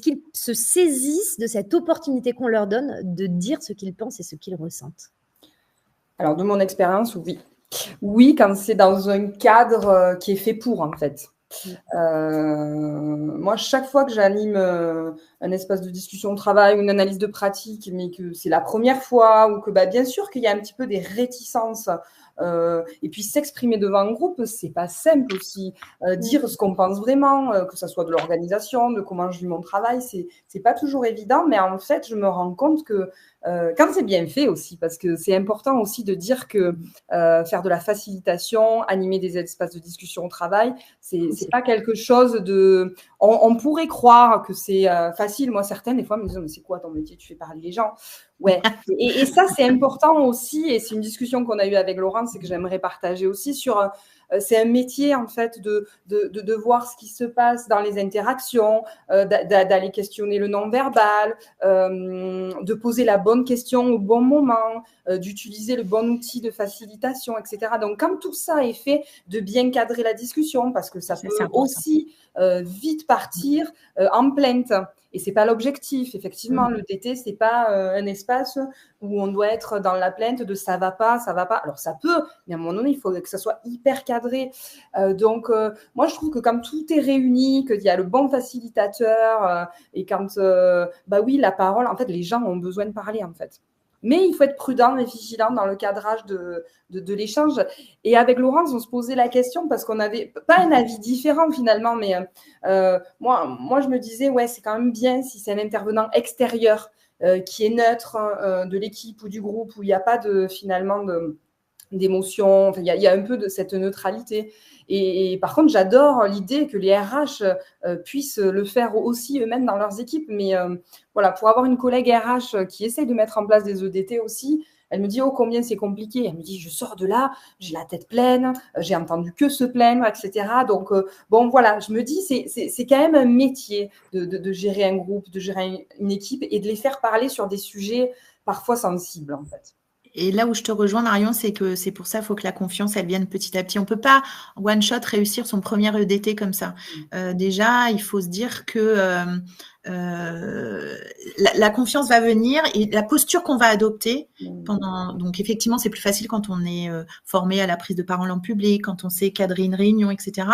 A: qu'ils se saisissent de cette opportunité qu'on leur donne de dire ce qu'ils pensent et ce qu'ils ressentent?
C: Alors, de mon expérience, oui. Oui, quand c'est dans un cadre qui est fait pour, en fait. Moi, chaque fois que j'anime un espace de discussion au travail ou une analyse de pratique, mais que c'est la première fois ou que bien sûr qu'il y a un petit peu des réticences, et puis s'exprimer devant un groupe, c'est pas simple aussi. Dire ce qu'on pense vraiment, que ça soit de l'organisation, de comment je vis mon travail, c'est pas toujours évident, mais en fait, je me rends compte que quand c'est bien fait aussi, parce que c'est important aussi de dire que faire de la facilitation, animer des espaces de discussion au travail, c'est pas quelque chose de... On pourrait croire que c'est facile. Moi, certaines, des fois, me disent « Mais c'est quoi ton métier? Tu fais parler les gens ?» Ouais. Et ça, c'est important aussi. Et c'est une discussion qu'on a eue avec Laurence et que j'aimerais partager aussi sur... c'est un métier, en fait, de voir ce qui se passe dans les interactions, d'aller questionner le non-verbal, de poser la bonne question au bon moment, d'utiliser le bon outil de facilitation, etc. Donc, quand tout ça est fait, de bien cadrer la discussion, parce que ça peut aussi vite partir en plainte. Et c'est pas l'objectif. Effectivement, le DT, c'est pas un espace où on doit être dans la plainte de ça va pas, ça va pas. Alors ça peut, mais à un moment donné, il faut que ça soit hyper cadré. Donc moi, je trouve que quand tout est réuni, qu'il y a le bon facilitateur et quand, oui, la parole, en fait, les gens ont besoin de parler, en fait. Mais il faut être prudent et vigilant dans le cadrage de l'échange. Et avec Laurence, on se posait la question parce qu'on n'avait pas un avis différent finalement, mais moi, je me disais, ouais, c'est quand même bien si c'est un intervenant extérieur qui est neutre de l'équipe ou du groupe, où il n'y a pas finalement d'émotion, enfin, il y a un peu de cette neutralité. Et par contre, j'adore l'idée que les RH puissent le faire aussi eux-mêmes dans leurs équipes. Mais voilà, pour avoir une collègue RH qui essaye de mettre en place des EDT aussi, elle me dit, oh, combien c'est compliqué. Elle me dit, je sors de là, j'ai la tête pleine, j'ai entendu que se plaindre, etc. Donc, bon, voilà, je me dis, c'est quand même un métier de gérer un groupe, de gérer une équipe et de les faire parler sur des sujets parfois sensibles, en fait.
B: Et là où je te rejoins, Marion, c'est que c'est pour ça qu'il faut que la confiance, elle vienne petit à petit. On ne peut pas, one shot, réussir son premier EDT comme ça. Déjà, il faut se dire que la confiance va venir et la posture qu'on va adopter donc effectivement, c'est plus facile quand on est formé à la prise de parole en public, quand on sait cadrer une réunion, etc.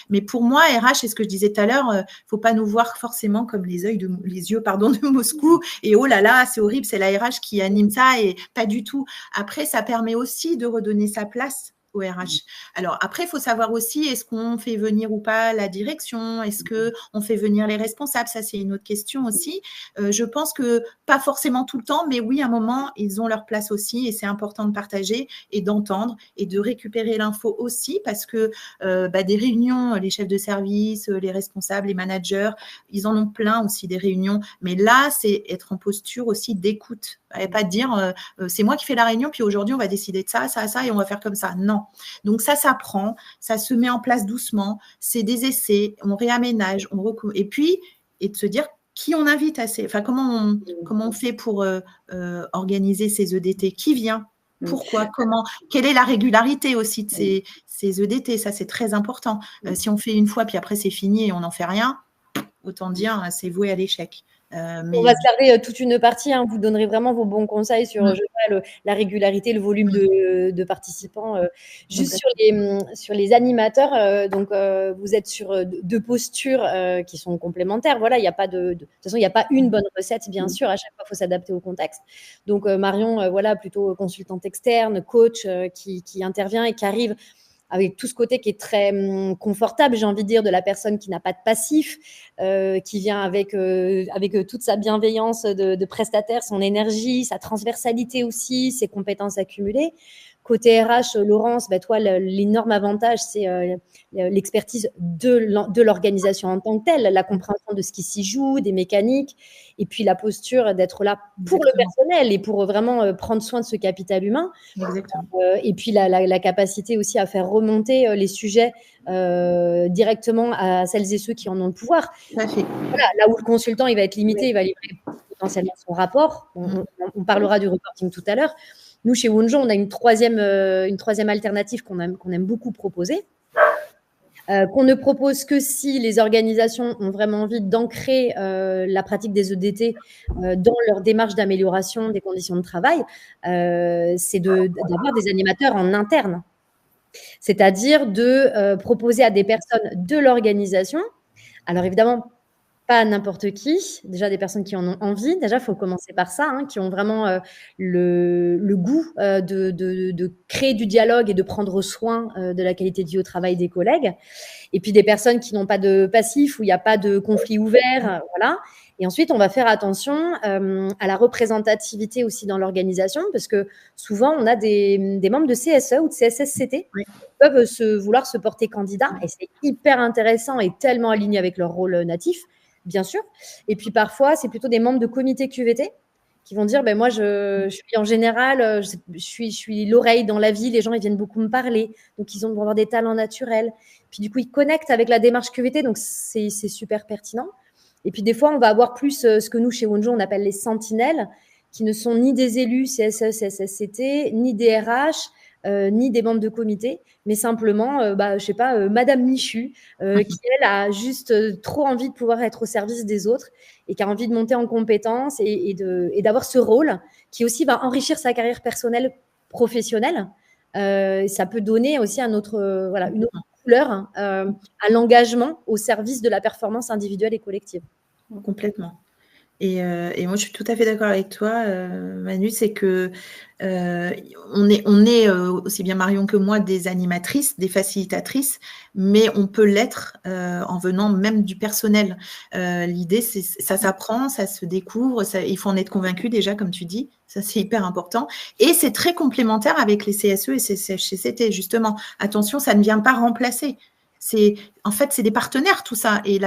B: Mais pour moi, RH, c'est ce que je disais tout à l'heure, faut pas nous voir forcément comme les yeux de Moscou et oh là là, c'est horrible, c'est la RH qui anime ça et pas du tout. Après, ça permet aussi de redonner sa place au RH. Alors après, il faut savoir aussi, est-ce qu'on fait venir ou pas la direction? Est-ce qu'on fait venir les responsables? Ça, c'est une autre question aussi. Je pense que pas forcément tout le temps, mais oui, à un moment, ils ont leur place aussi et c'est important de partager et d'entendre et de récupérer l'info aussi parce que des réunions, les chefs de service, les responsables, les managers, ils en ont plein aussi des réunions. Mais là, c'est être en posture aussi d'écoute. Et pas de dire c'est moi qui fais la réunion, puis aujourd'hui, on va décider de ça, ça, ça, et on va faire comme ça. Non. Donc, ça s'apprend, ça se met en place doucement, c'est des essais, on réaménage, et puis, et de se dire qui on invite comment on fait pour organiser ces EDT, qui vient, pourquoi, comment, quelle est la régularité aussi de ces EDT, ça c'est très important. Si on fait une fois, puis après c'est fini et on n'en fait rien, autant dire c'est voué à l'échec.
A: On va se garder toute une partie. Vous donnerez vraiment vos bons conseils sur la régularité, le volume de participants. Juste sur les animateurs, donc vous êtes sur deux postures qui sont complémentaires. Voilà, il n'y a pas de toute façon, il n'y a pas une bonne recette, bien sûr. À chaque fois, il faut s'adapter au contexte. Donc Marion, voilà, plutôt consultante externe, coach qui intervient et qui arrive avec tout ce côté qui est très confortable, j'ai envie de dire, de la personne qui n'a pas de passif, qui vient avec toute sa bienveillance de prestataire, son énergie, sa transversalité aussi, ses compétences accumulées. Côté RH, Laurence, toi, l'énorme avantage, c'est l'expertise de l'organisation en tant que telle, la compréhension de ce qui s'y joue, des mécaniques, et puis la posture d'être là pour le personnel et pour vraiment prendre soin de ce capital humain. Et puis la capacité aussi à faire remonter les sujets directement à celles et ceux qui en ont le pouvoir. Voilà, là où le consultant il va être limité, il va livrer potentiellement son rapport. On parlera du reporting tout à l'heure. Nous, chez Wonjo, on a une troisième alternative qu'on aime beaucoup proposer, qu'on ne propose que si les organisations ont vraiment envie d'ancrer la pratique des EDT dans leur démarche d'amélioration des conditions de travail, c'est d'avoir des animateurs en interne. C'est-à-dire de proposer à des personnes de l'organisation, alors évidemment, pas n'importe qui, déjà des personnes qui en ont envie, déjà il faut commencer par ça, qui ont vraiment le goût de créer du dialogue et de prendre soin de la qualité de vie au travail des collègues, et puis des personnes qui n'ont pas de passif, où il n'y a pas de conflit ouvert, voilà. Et ensuite, on va faire attention à la représentativité aussi dans l'organisation, parce que souvent, on a des membres de CSE ou de CSSCT qui peuvent vouloir se porter candidat, et c'est hyper intéressant et tellement aligné avec leur rôle natif, bien sûr. Et puis parfois, c'est plutôt des membres de comité QVT qui vont dire, moi, je suis en général, je suis l'oreille dans la vie, les gens, ils viennent beaucoup me parler, donc ils vont avoir des talents naturels. Puis du coup, ils connectent avec la démarche QVT, donc c'est super pertinent. Et puis des fois, on va avoir plus ce que nous, chez Wonjo, on appelle les sentinelles, qui ne sont ni des élus CSE, CSSCT, ni des RH, ni des membres de comité, mais simplement, je sais pas, Madame Michu, qui elle a juste trop envie de pouvoir être au service des autres et qui a envie de monter en compétences et d'avoir ce rôle qui aussi va enrichir sa carrière personnelle, professionnelle. Ça peut donner aussi une autre couleur à l'engagement au service de la performance individuelle et collective.
B: Complètement. Et moi, je suis tout à fait d'accord avec toi, Manu, c'est que on est aussi bien Marion que moi des animatrices, des facilitatrices, mais on peut l'être en venant même du personnel. L'idée, ça s'apprend, ça se découvre, il faut en être convaincu déjà, comme tu dis, ça c'est hyper important. Et c'est très complémentaire avec les CSE et CSCT, justement. Attention, ça ne vient pas remplacer. En fait, c'est des partenaires, tout ça. Et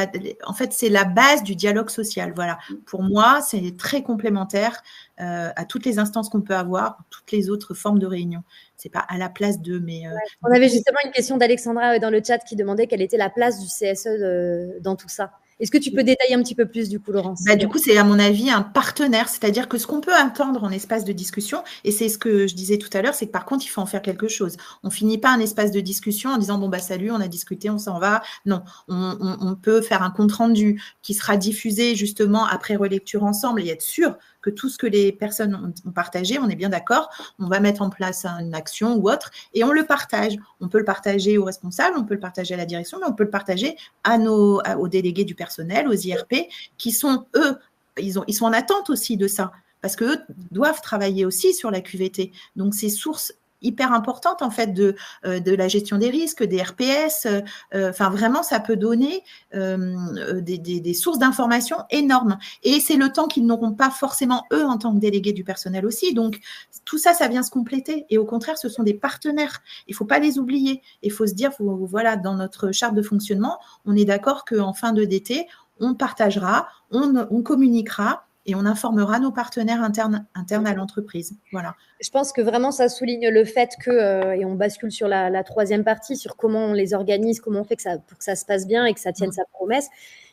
B: en fait, c'est la base du dialogue social. Voilà. Pour moi, c'est très complémentaire à toutes les instances qu'on peut avoir, toutes les autres formes de réunion. C'est pas à la place d'eux, mais…
A: On avait justement une question d'Alexandra dans le chat qui demandait quelle était la place du CSE dans tout ça. Est-ce que tu peux détailler un petit peu plus, du coup, Laurence?
B: Du coup, c'est à mon avis un partenaire, c'est-à-dire que ce qu'on peut entendre en espace de discussion, et c'est ce que je disais tout à l'heure, c'est que par contre, il faut en faire quelque chose. On finit pas un espace de discussion en disant, bon, salut, on a discuté, on s'en va. Non, on peut faire un compte-rendu qui sera diffusé justement après relecture ensemble et être sûr que tout ce que les personnes ont partagé, on est bien d'accord, on va mettre en place une action ou autre et on le partage. On peut le partager aux responsables, on peut le partager à la direction, mais on peut le partager aux délégués du personnel, aux IRP, qui sont, eux, ils sont en attente aussi de ça, parce qu'eux doivent travailler aussi sur la QVT. Donc, c'est source hyper importante en fait de la gestion des risques, des RPS. Vraiment, ça peut donner des sources d'informations énormes. Et c'est le temps qu'ils n'auront pas forcément eux en tant que délégués du personnel aussi. Donc, tout ça, ça vient se compléter. Et au contraire, ce sont des partenaires. Il ne faut pas les oublier. Il faut se dire, voilà, dans notre charte de fonctionnement, on est d'accord qu'en fin de DT, on partagera, on communiquera et on informera nos partenaires internes à l'entreprise. Voilà.
A: Je pense que vraiment, ça souligne le fait que, et on bascule sur la troisième partie, sur comment on les organise, comment on fait pour que ça se passe bien et que ça tienne sa promesse.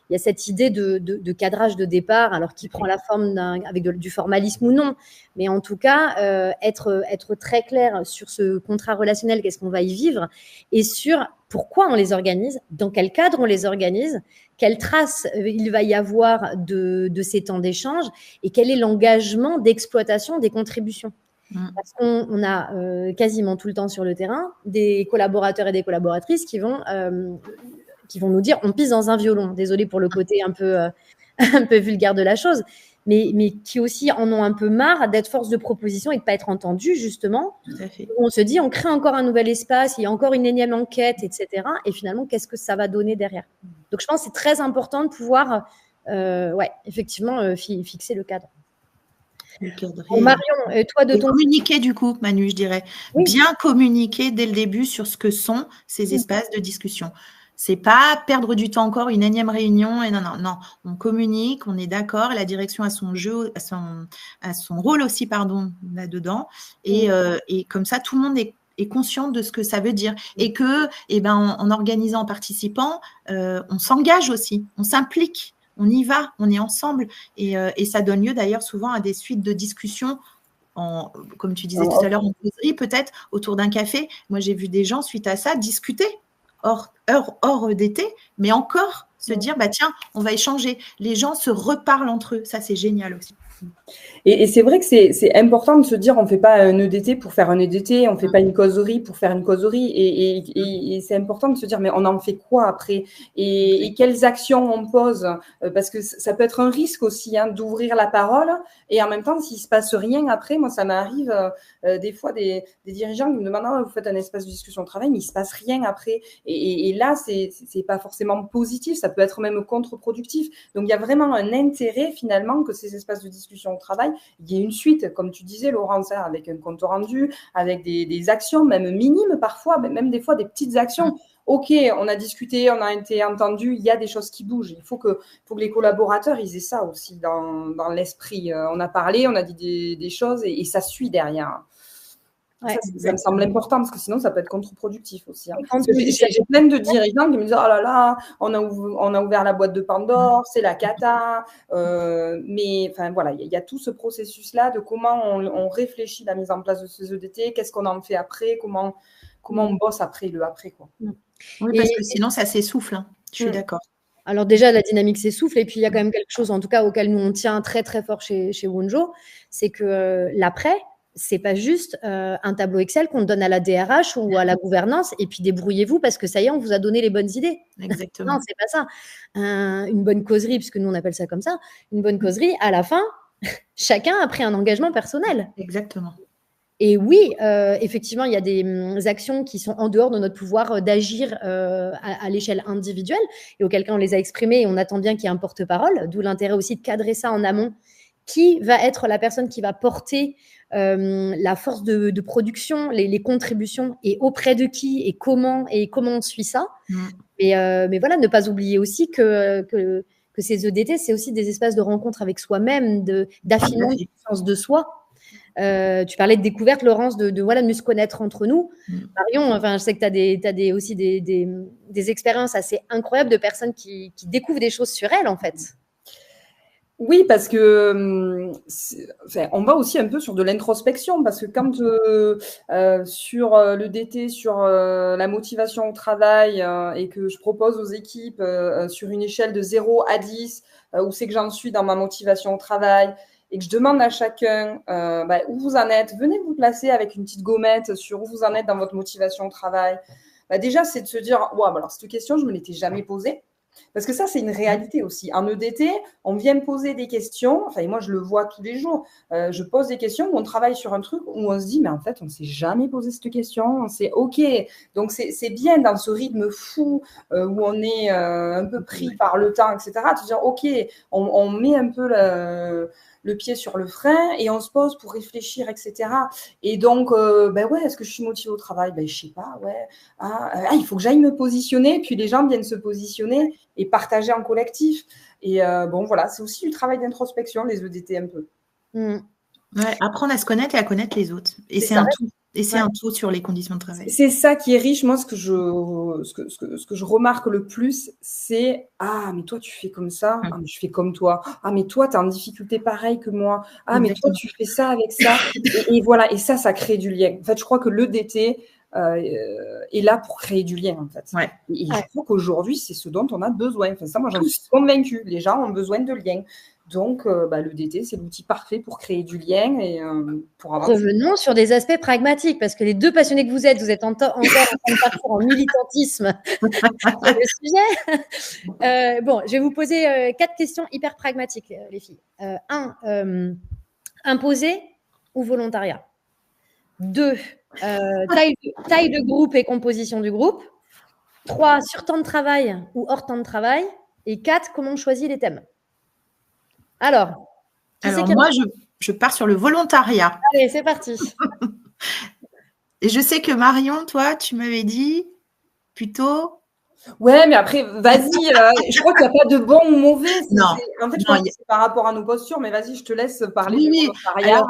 A: Il y a cette idée de cadrage de départ, alors qui prend la forme avec du formalisme ou non, mais en tout cas, être très clair sur ce contrat relationnel, qu'est-ce qu'on va y vivre, et sur pourquoi on les organise, dans quel cadre on les organise, quelle trace il va y avoir de ces temps d'échange, et quel est l'engagement d'exploitation des contributions. Parce qu'on a quasiment tout le temps sur le terrain des collaborateurs et des collaboratrices qui vont nous dire on pisse dans un violon. Désolée pour le côté un peu vulgaire de la chose, mais qui aussi en ont un peu marre d'être force de proposition et de ne pas être entendus, justement.
B: Tout à fait.
A: On se dit on crée encore un nouvel espace, il y a encore une énième enquête, etc. Et finalement, qu'est-ce que ça va donner derrière? Donc, je pense que c'est très important de pouvoir effectivement fixer le cadre.
B: Marion, toi de ton communiquer du coup, Manu, je dirais bien communiquer dès le début sur ce que sont ces espaces de discussion. C'est pas perdre du temps encore, une énième réunion et non, on communique, on est d'accord, la direction a son jeu, a son rôle aussi, là-dedans, et comme ça tout le monde est conscient de ce que ça veut dire et que, en organisant, en participant, on s'engage aussi, on s'implique. On y va, on est ensemble et ça donne lieu d'ailleurs souvent à des suites de discussions, comme tu disais tout à l'heure, en causerie peut-être, autour d'un café. Moi, j'ai vu des gens, suite à ça, discuter hors d'été, mais encore se dire, tiens, on va échanger. Les gens se reparlent entre eux. Ça, c'est génial aussi.
C: Et c'est vrai que c'est important de se dire, on ne fait pas un EDT pour faire un EDT, on ne fait pas une causerie pour faire une causerie. Et c'est important de se dire, mais on en fait quoi après et quelles actions on pose? Parce que ça peut être un risque aussi d'ouvrir la parole. Et en même temps, s'il ne se passe rien après, moi, ça m'arrive des fois des dirigeants qui me demandent, vous faites un espace de discussion au travail, mais il ne se passe rien après. Et là, c'est pas forcément positif, ça peut être même contre-productif. Donc, il y a vraiment un intérêt finalement que ces espaces de discussion au travail, il y a une suite, comme tu disais, Laurence, avec un compte rendu, avec des actions, même minimes parfois, même des fois des petites actions. Ok, on a discuté, on a été entendu, il y a des choses qui bougent. Il faut que les collaborateurs, ils aient ça aussi dans l'esprit. On a parlé, on a dit des choses et ça suit derrière.
A: Ouais.
C: Ça me semble important parce que sinon, ça peut être contre-productif aussi. Hein.
A: Quand
C: J'ai plein de dirigeants qui me disent « Oh là là, on a ouvert la boîte de Pandore, c'est la cata. » Mais enfin, voilà, il y a tout ce processus-là de comment on réfléchit la mise en place de ces EDT, qu'est-ce qu'on en fait après, comment on bosse après le après, quoi.
B: Oui, parce que sinon, ça s'essouffle. Hein. Je suis d'accord.
A: Alors déjà, la dynamique s'essouffle et puis il y a quand même quelque chose, en tout cas, auquel nous, on tient très, très fort chez Wonjo, c'est que l'après, c'est pas juste un tableau Excel qu'on donne à la DRH ou à la gouvernance et puis débrouillez-vous parce que ça y est, on vous a donné les bonnes idées.
B: Exactement.
A: Non, c'est pas ça. Une bonne causerie, puisque nous, on appelle ça comme ça, une bonne causerie, à la fin, chacun a pris un engagement personnel.
B: Exactement.
A: Et oui, effectivement, il y a des actions qui sont en dehors de notre pouvoir d'agir à l'échelle individuelle et auquel cas on les a exprimées et on attend bien qu'il y ait un porte-parole, d'où l'intérêt aussi de cadrer ça en amont. Qui va être la personne qui va porter la force de production, les contributions et auprès de qui et comment on suit ça. Mais voilà, ne pas oublier aussi que ces EDT, c'est aussi des espaces de rencontre avec soi-même, d'affinement de sens de soi. Tu parlais de découverte, Laurence, de mieux se connaître entre nous. Marion, enfin, je sais que tu as aussi des expériences assez incroyables de personnes qui découvrent des choses sur elles, en fait.
C: Oui, parce que on va aussi un peu sur de l'introspection, parce que quand sur le DT, sur la motivation au travail, et que je propose aux équipes sur une échelle de 0 à 10, où c'est que j'en suis dans ma motivation au travail, et que je demande à chacun où vous en êtes, venez vous placer avec une petite gommette sur où vous en êtes dans votre motivation au travail. Déjà, c'est de se dire, alors cette question, je ne me l'étais jamais posée. Parce que ça, c'est une réalité aussi. En EDT, on vient me poser des questions, enfin, moi, je le vois tous les jours. Je pose des questions où on travaille sur un truc où on se dit, mais en fait, on ne s'est jamais posé cette question. C'est OK. Donc, c'est bien dans ce rythme fou où on est un peu pris par le temps, etc., de se dire, OK, on met un peu le pied sur le frein et on se pose pour réfléchir, etc. Et donc, est-ce que je suis motivée au travail? Je ne sais pas, ouais. Il faut que j'aille me positionner, puis les gens viennent se positionner et partager en collectif. Et voilà, c'est aussi du travail d'introspection, les EDT un peu.
B: Ouais, apprendre à se connaître et à connaître les autres. Et c'est un tout. Et c'est un tout sur les conditions de travail.
C: C'est ça qui est riche. Moi, ce que je remarque le plus, c'est « Ah, mais toi, tu fais comme ça. Ah, mais je fais comme toi. Ah, mais toi, tu es en difficulté pareil que moi. Ah, mais toi, tu fais ça avec ça. » Et voilà, et ça crée du lien. En fait, je crois que l'EDT est là pour créer du lien, en fait.
B: Ouais.
C: Et je crois qu'aujourd'hui, c'est ce dont on a besoin. Enfin, ça, moi, j'en suis convaincue. Les gens ont besoin de liens. Donc, l'EDT, c'est l'outil parfait pour créer du lien et pour avoir...
A: Revenons sur des aspects pragmatiques, parce que les deux passionnés que vous êtes encore en train de partir en militantisme sur le sujet. Je vais vous poser 4 questions hyper pragmatiques, les filles. 1, imposer ou volontariat? 2, taille de groupe et composition du groupe. 3, sur temps de travail ou hors temps de travail. Et 4, comment on choisit les thèmes? Alors
B: moi, je pars sur le volontariat.
A: Allez, c'est parti.
B: Et je sais que Marion, toi, tu m'avais dit plutôt...
C: Ouais, mais après, vas-y, je crois qu'il n'y a pas de bon ou mauvais.
B: Non.
C: En fait, je pense que c'est par rapport à nos postures, mais vas-y, je te laisse parler du volontariat.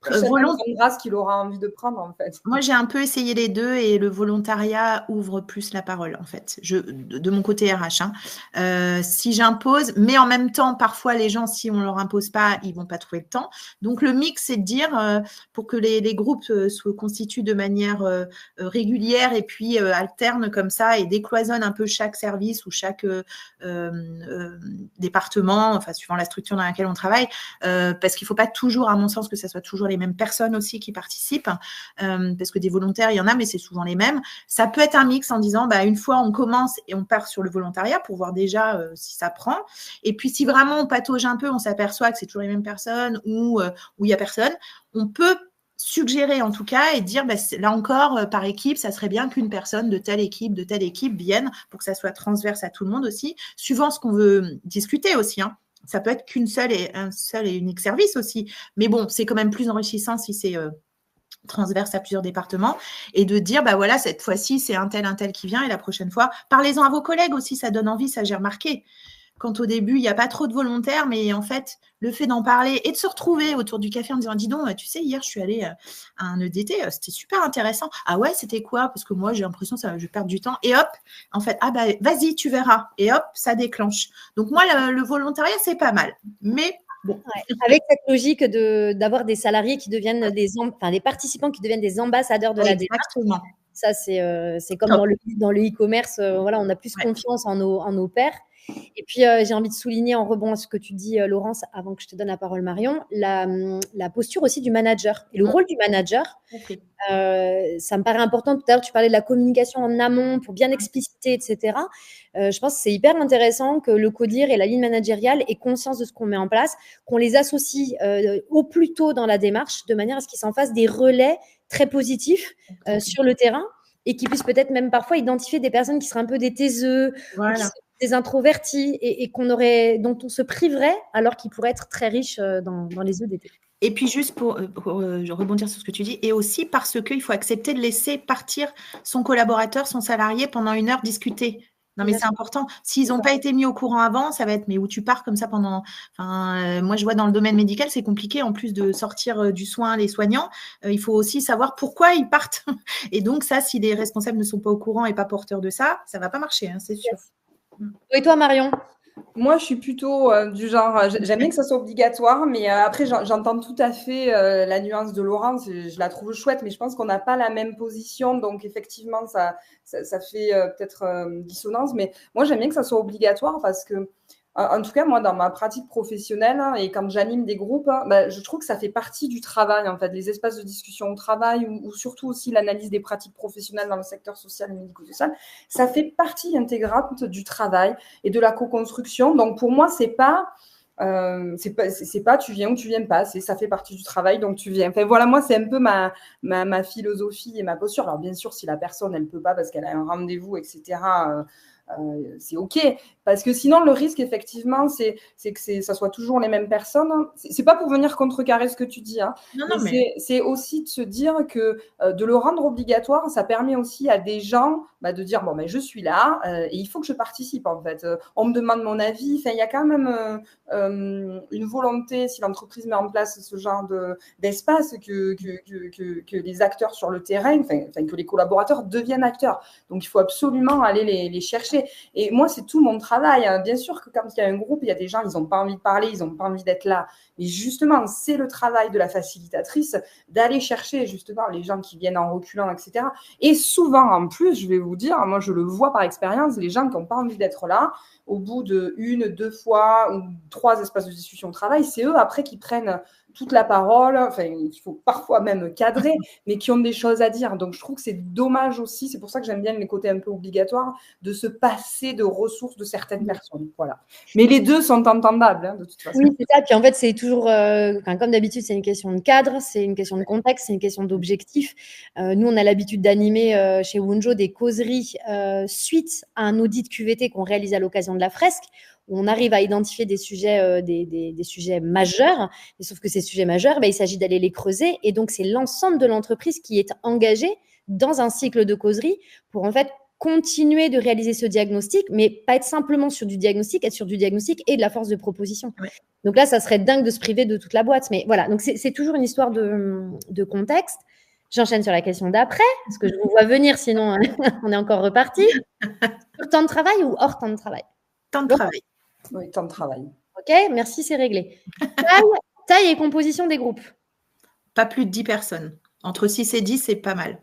C: Après, chacun prendra ce qu'il aura envie de prendre, en fait.
B: Moi, j'ai un peu essayé les deux et le volontariat ouvre plus la parole, en fait, de mon côté RH. Si j'impose, mais en même temps, parfois, les gens, si on ne leur impose pas, ils ne vont pas trouver le temps. Donc, le mix, c'est de dire, pour que les groupes se constituent de manière régulière et puis alternent comme ça et décloisonnent un peu chaque service ou chaque département, enfin suivant la structure dans laquelle on travaille, parce qu'il ne faut pas toujours, à mon sens, que ce soit toujours les mêmes personnes aussi qui participent, parce que des volontaires, il y en a, mais c'est souvent les mêmes. Ça peut être un mix en disant, une fois on commence et on part sur le volontariat pour voir déjà si ça prend. Et puis si vraiment on patauge un peu, on s'aperçoit que c'est toujours les mêmes personnes ou il n'y a personne, on peut suggérer en tout cas et dire là encore par équipe ça serait bien qu'une personne de telle équipe vienne pour que ça soit transverse à tout le monde aussi, suivant ce qu'on veut discuter aussi, ça peut être qu'un seul et unique service aussi, mais bon, c'est quand même plus enrichissant si c'est transverse à plusieurs départements, et de dire voilà, cette fois-ci c'est un tel qui vient et la prochaine fois parlez-en à vos collègues aussi, ça donne envie, ça j'ai remarqué. quand au début, il n'y a pas trop de volontaires, mais en fait, le fait d'en parler et de se retrouver autour du café en disant, dis donc, tu sais, hier, je suis allée à un EDT, c'était super intéressant. Ah ouais, c'était quoi? Parce que moi, j'ai l'impression que je vais perdre du temps. Et hop, en fait, ah bah, vas-y, tu verras. Et hop, ça déclenche. Donc moi, le volontariat, c'est pas mal. Mais bon.
A: Ouais. Avec cette logique d'avoir des salariés qui deviennent des participants qui deviennent des ambassadeurs de la démarche.
B: Exactement.
A: Ça, c'est comme dans le e-commerce, voilà, on a plus confiance en nos pairs. Et puis, j'ai envie de souligner en rebond à ce que tu dis, Laurence, avant que je te donne la parole, Marion, la posture aussi du manager et le rôle du manager.
B: Okay.
A: Ça me paraît important. Tout à l'heure, tu parlais de la communication en amont pour bien expliciter, etc. Je pense que c'est hyper intéressant que le CODIR et la ligne managériale aient conscience de ce qu'on met en place, qu'on les associe au plus tôt dans la démarche, de manière à ce qu'ils s'en fassent des relais très positifs sur le terrain et qu'ils puissent peut-être même parfois identifier des personnes qui seraient un peu des taiseux,
B: voilà,
A: ou qui seraient des introvertis et dont on se priverait alors qu'ils pourraient être très riches dans les EDT.
B: Et puis juste pour rebondir sur ce que tu dis, et aussi parce qu'il faut accepter de laisser partir son collaborateur, son salarié pendant 1 heure discuter. Non, mais c'est important. S'ils n'ont pas été mis au courant avant, ça va être mais où tu pars comme ça pendant. Enfin, moi, je vois dans le domaine médical, c'est compliqué. En plus de sortir du soin les soignants, il faut aussi savoir pourquoi ils partent. Et donc, ça, si les responsables ne sont pas au courant et pas porteurs de ça, ça ne va pas marcher, hein, c'est sûr.
A: Yes. Et toi, Marion?
C: Moi, je suis plutôt du genre, j'aime bien que ça soit obligatoire, mais après, j'entends tout à fait la nuance de Laurence, je la trouve chouette, mais je pense qu'on n'a pas la même position, donc effectivement, ça fait peut-être dissonance, mais moi, j'aime bien que ça soit obligatoire parce que, en tout cas, moi, dans ma pratique professionnelle et quand j'anime des groupes, je trouve que ça fait partie du travail, en fait, les espaces de discussion au travail ou surtout aussi l'analyse des pratiques professionnelles dans le secteur social et médico-social, ça fait partie intégrante du travail et de la co-construction. Donc, pour moi, c'est pas tu viens ou tu viens pas, ça fait partie du travail, donc tu viens. Enfin, voilà, moi, c'est un peu ma philosophie et ma posture. Alors, bien sûr, si la personne, elle peut pas parce qu'elle a un rendez-vous, etc., c'est OK. Parce que sinon, le risque, effectivement, c'est que ça soit toujours les mêmes personnes. C'est pas pour venir contrecarrer ce que tu dis, hein, mais c'est aussi de se dire que de le rendre obligatoire, ça permet aussi à des gens de dire bon, je suis là et il faut que je participe, en fait. On me demande mon avis. Enfin, il y a quand même une volonté, si l'entreprise met en place ce genre d'espace, que les acteurs sur le terrain, que les collaborateurs deviennent acteurs. Donc, il faut absolument aller les chercher. Et moi, c'est tout mon travail. Bien sûr que quand il y a un groupe, il y a des gens, ils n'ont pas envie de parler, ils n'ont pas envie d'être là. Mais justement, c'est le travail de la facilitatrice d'aller chercher justement les gens qui viennent en reculant, etc. Et souvent, en plus, je vais vous dire, moi, je le vois par expérience, les gens qui n'ont pas envie d'être là, au bout de 1, 2 fois ou 3 espaces de discussion au travail, c'est eux après qui prennent toute la parole, enfin, il faut parfois même cadrer, mais qui ont des choses à dire. Donc, je trouve que c'est dommage aussi, c'est pour ça que j'aime bien les côtés un peu obligatoires, de se passer de ressources de certaines personnes. Voilà. Mais les deux sont entendables, hein, de toute façon.
A: Oui, c'est ça. Puis en fait, c'est toujours, comme d'habitude, c'est une question de cadre, c'est une question de contexte, c'est une question d'objectif. Nous, on a l'habitude d'animer chez Wunjo des causeries suite à un audit QVT qu'on réalise à l'occasion de la fresque. On arrive à identifier des sujets, des sujets majeurs, et sauf que ces sujets majeurs, il s'agit d'aller les creuser. Et donc, c'est l'ensemble de l'entreprise qui est engagé dans un cycle de causerie pour en fait continuer de réaliser ce diagnostic, mais pas être simplement sur du diagnostic, être sur du diagnostic et de la force de proposition. Ouais. Donc là, ça serait dingue de se priver de toute la boîte. Mais voilà, donc c'est toujours une histoire de contexte. J'enchaîne sur la question d'après, parce que je vous vois venir, sinon on est encore reparti. Sur temps de travail ou hors temps de travail?
B: Temps de travail.
C: Oui, temps de travail.
A: OK, merci, c'est réglé. Taille et composition des groupes?
B: Pas plus de 10 personnes. Entre 6 et 10, c'est pas mal.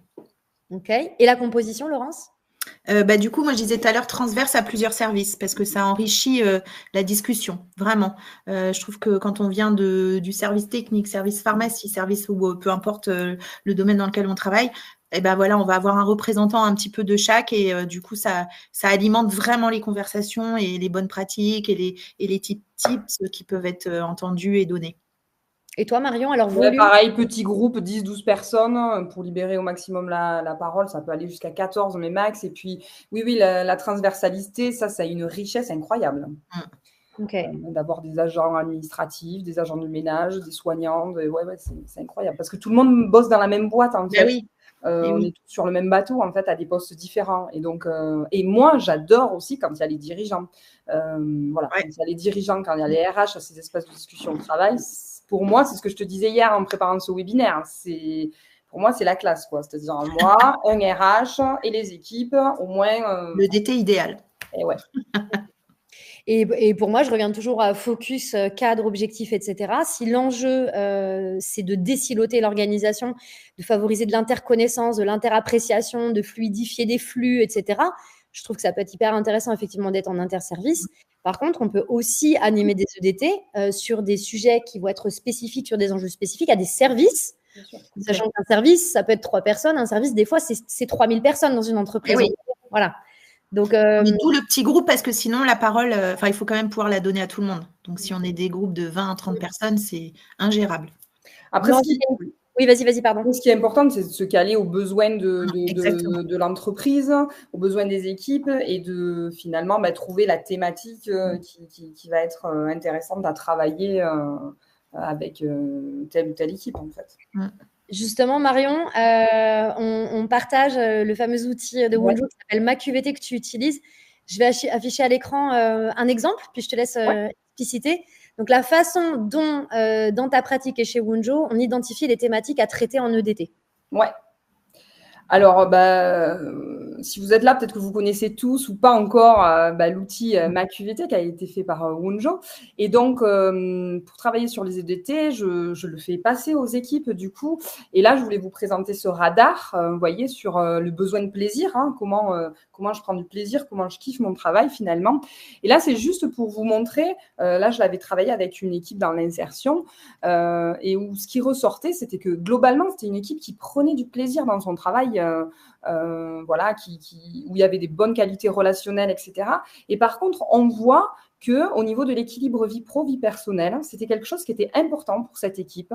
A: OK. Et la composition, Laurence?
B: Du coup, moi, je disais tout à l'heure transverse à plusieurs services parce que ça enrichit la discussion, vraiment. Je trouve que quand on vient du service technique, service pharmacie, service ou peu importe le domaine dans lequel on travaille, voilà, on va avoir un représentant un petit peu de chaque et du coup, ça alimente vraiment les conversations et les bonnes pratiques et les tips qui peuvent être entendus et donnés.
A: Et toi, Marion, alors
C: volume? Pareil, petit groupe, 10-12 personnes pour libérer au maximum la parole. Ça peut aller jusqu'à 14, mais max. Et puis, oui, la transversalité, ça a une richesse incroyable.
A: Okay.
C: D'avoir des agents administratifs, des agents du ménage, des soignants. C'est incroyable. Parce que tout le monde bosse dans la même boîte, en fait.
B: Oui.
C: On est tous sur le même bateau, en fait, à des postes différents. Et donc, et moi, j'adore aussi quand il y a les dirigeants. Voilà, quand il y a les dirigeants, quand il y a les RH à ces espaces de discussion au travail, pour moi, c'est ce que je te disais hier en préparant ce webinaire. Pour moi, c'est la classe, quoi. C'est-à-dire, moi, un RH et les équipes, au moins.
B: Le DT idéal.
C: Et ouais.
A: Et pour moi, je reviens toujours à focus, cadre, objectif, etc. Si l'enjeu, c'est de désiloter l'organisation, de favoriser de l'interconnaissance, de l'interappréciation, de fluidifier des flux, etc., je trouve que ça peut être hyper intéressant, effectivement, d'être en interservice. Par contre, on peut aussi animer des EDT sur des sujets qui vont être spécifiques, sur des enjeux spécifiques, à des services. Sachant qu'un service, ça peut être 3 personnes. Un service, des fois, c'est 3000 personnes dans une entreprise.
B: Oui.
A: Voilà. Donc,
B: d'où le petit groupe, parce que sinon, la parole, il faut quand même pouvoir la donner à tout le monde. Donc, si on est des groupes de 20 à 30 personnes, c'est ingérable.
C: Après,
A: oui, vas-y, pardon.
C: Ce qui est important, c'est de se caler aux besoins de l'entreprise, aux besoins des équipes et de finalement trouver la thématique qui va être intéressante à travailler avec telle ou telle équipe, en fait.
A: Justement, Marion, on partage le fameux outil de Wonjo qui s'appelle MaQVT que tu utilises. Je vais afficher à l'écran un exemple, puis je te laisse expliciter. Donc, la façon dont, dans ta pratique et chez Wonjo, on identifie les thématiques à traiter en EDT.
C: Ouais. Alors, si vous êtes là, peut-être que vous connaissez tous ou pas encore l'outil MaQVT qui a été fait par Wonjo. Et donc, pour travailler sur les EDT, je le fais passer aux équipes du coup. Et là, je voulais vous présenter ce radar, vous voyez, sur le besoin de plaisir, hein, comment je prends du plaisir, comment je kiffe mon travail finalement. Et là, c'est juste pour vous montrer, là, je l'avais travaillé avec une équipe dans l'insertion et où ce qui ressortait, c'était que globalement, c'était une équipe qui prenait du plaisir dans son travail. Voilà, où il y avait des bonnes qualités relationnelles, etc. Et par contre, on voit qu'au niveau de l'équilibre vie pro, vie personnelle, c'était quelque chose qui était important pour cette équipe.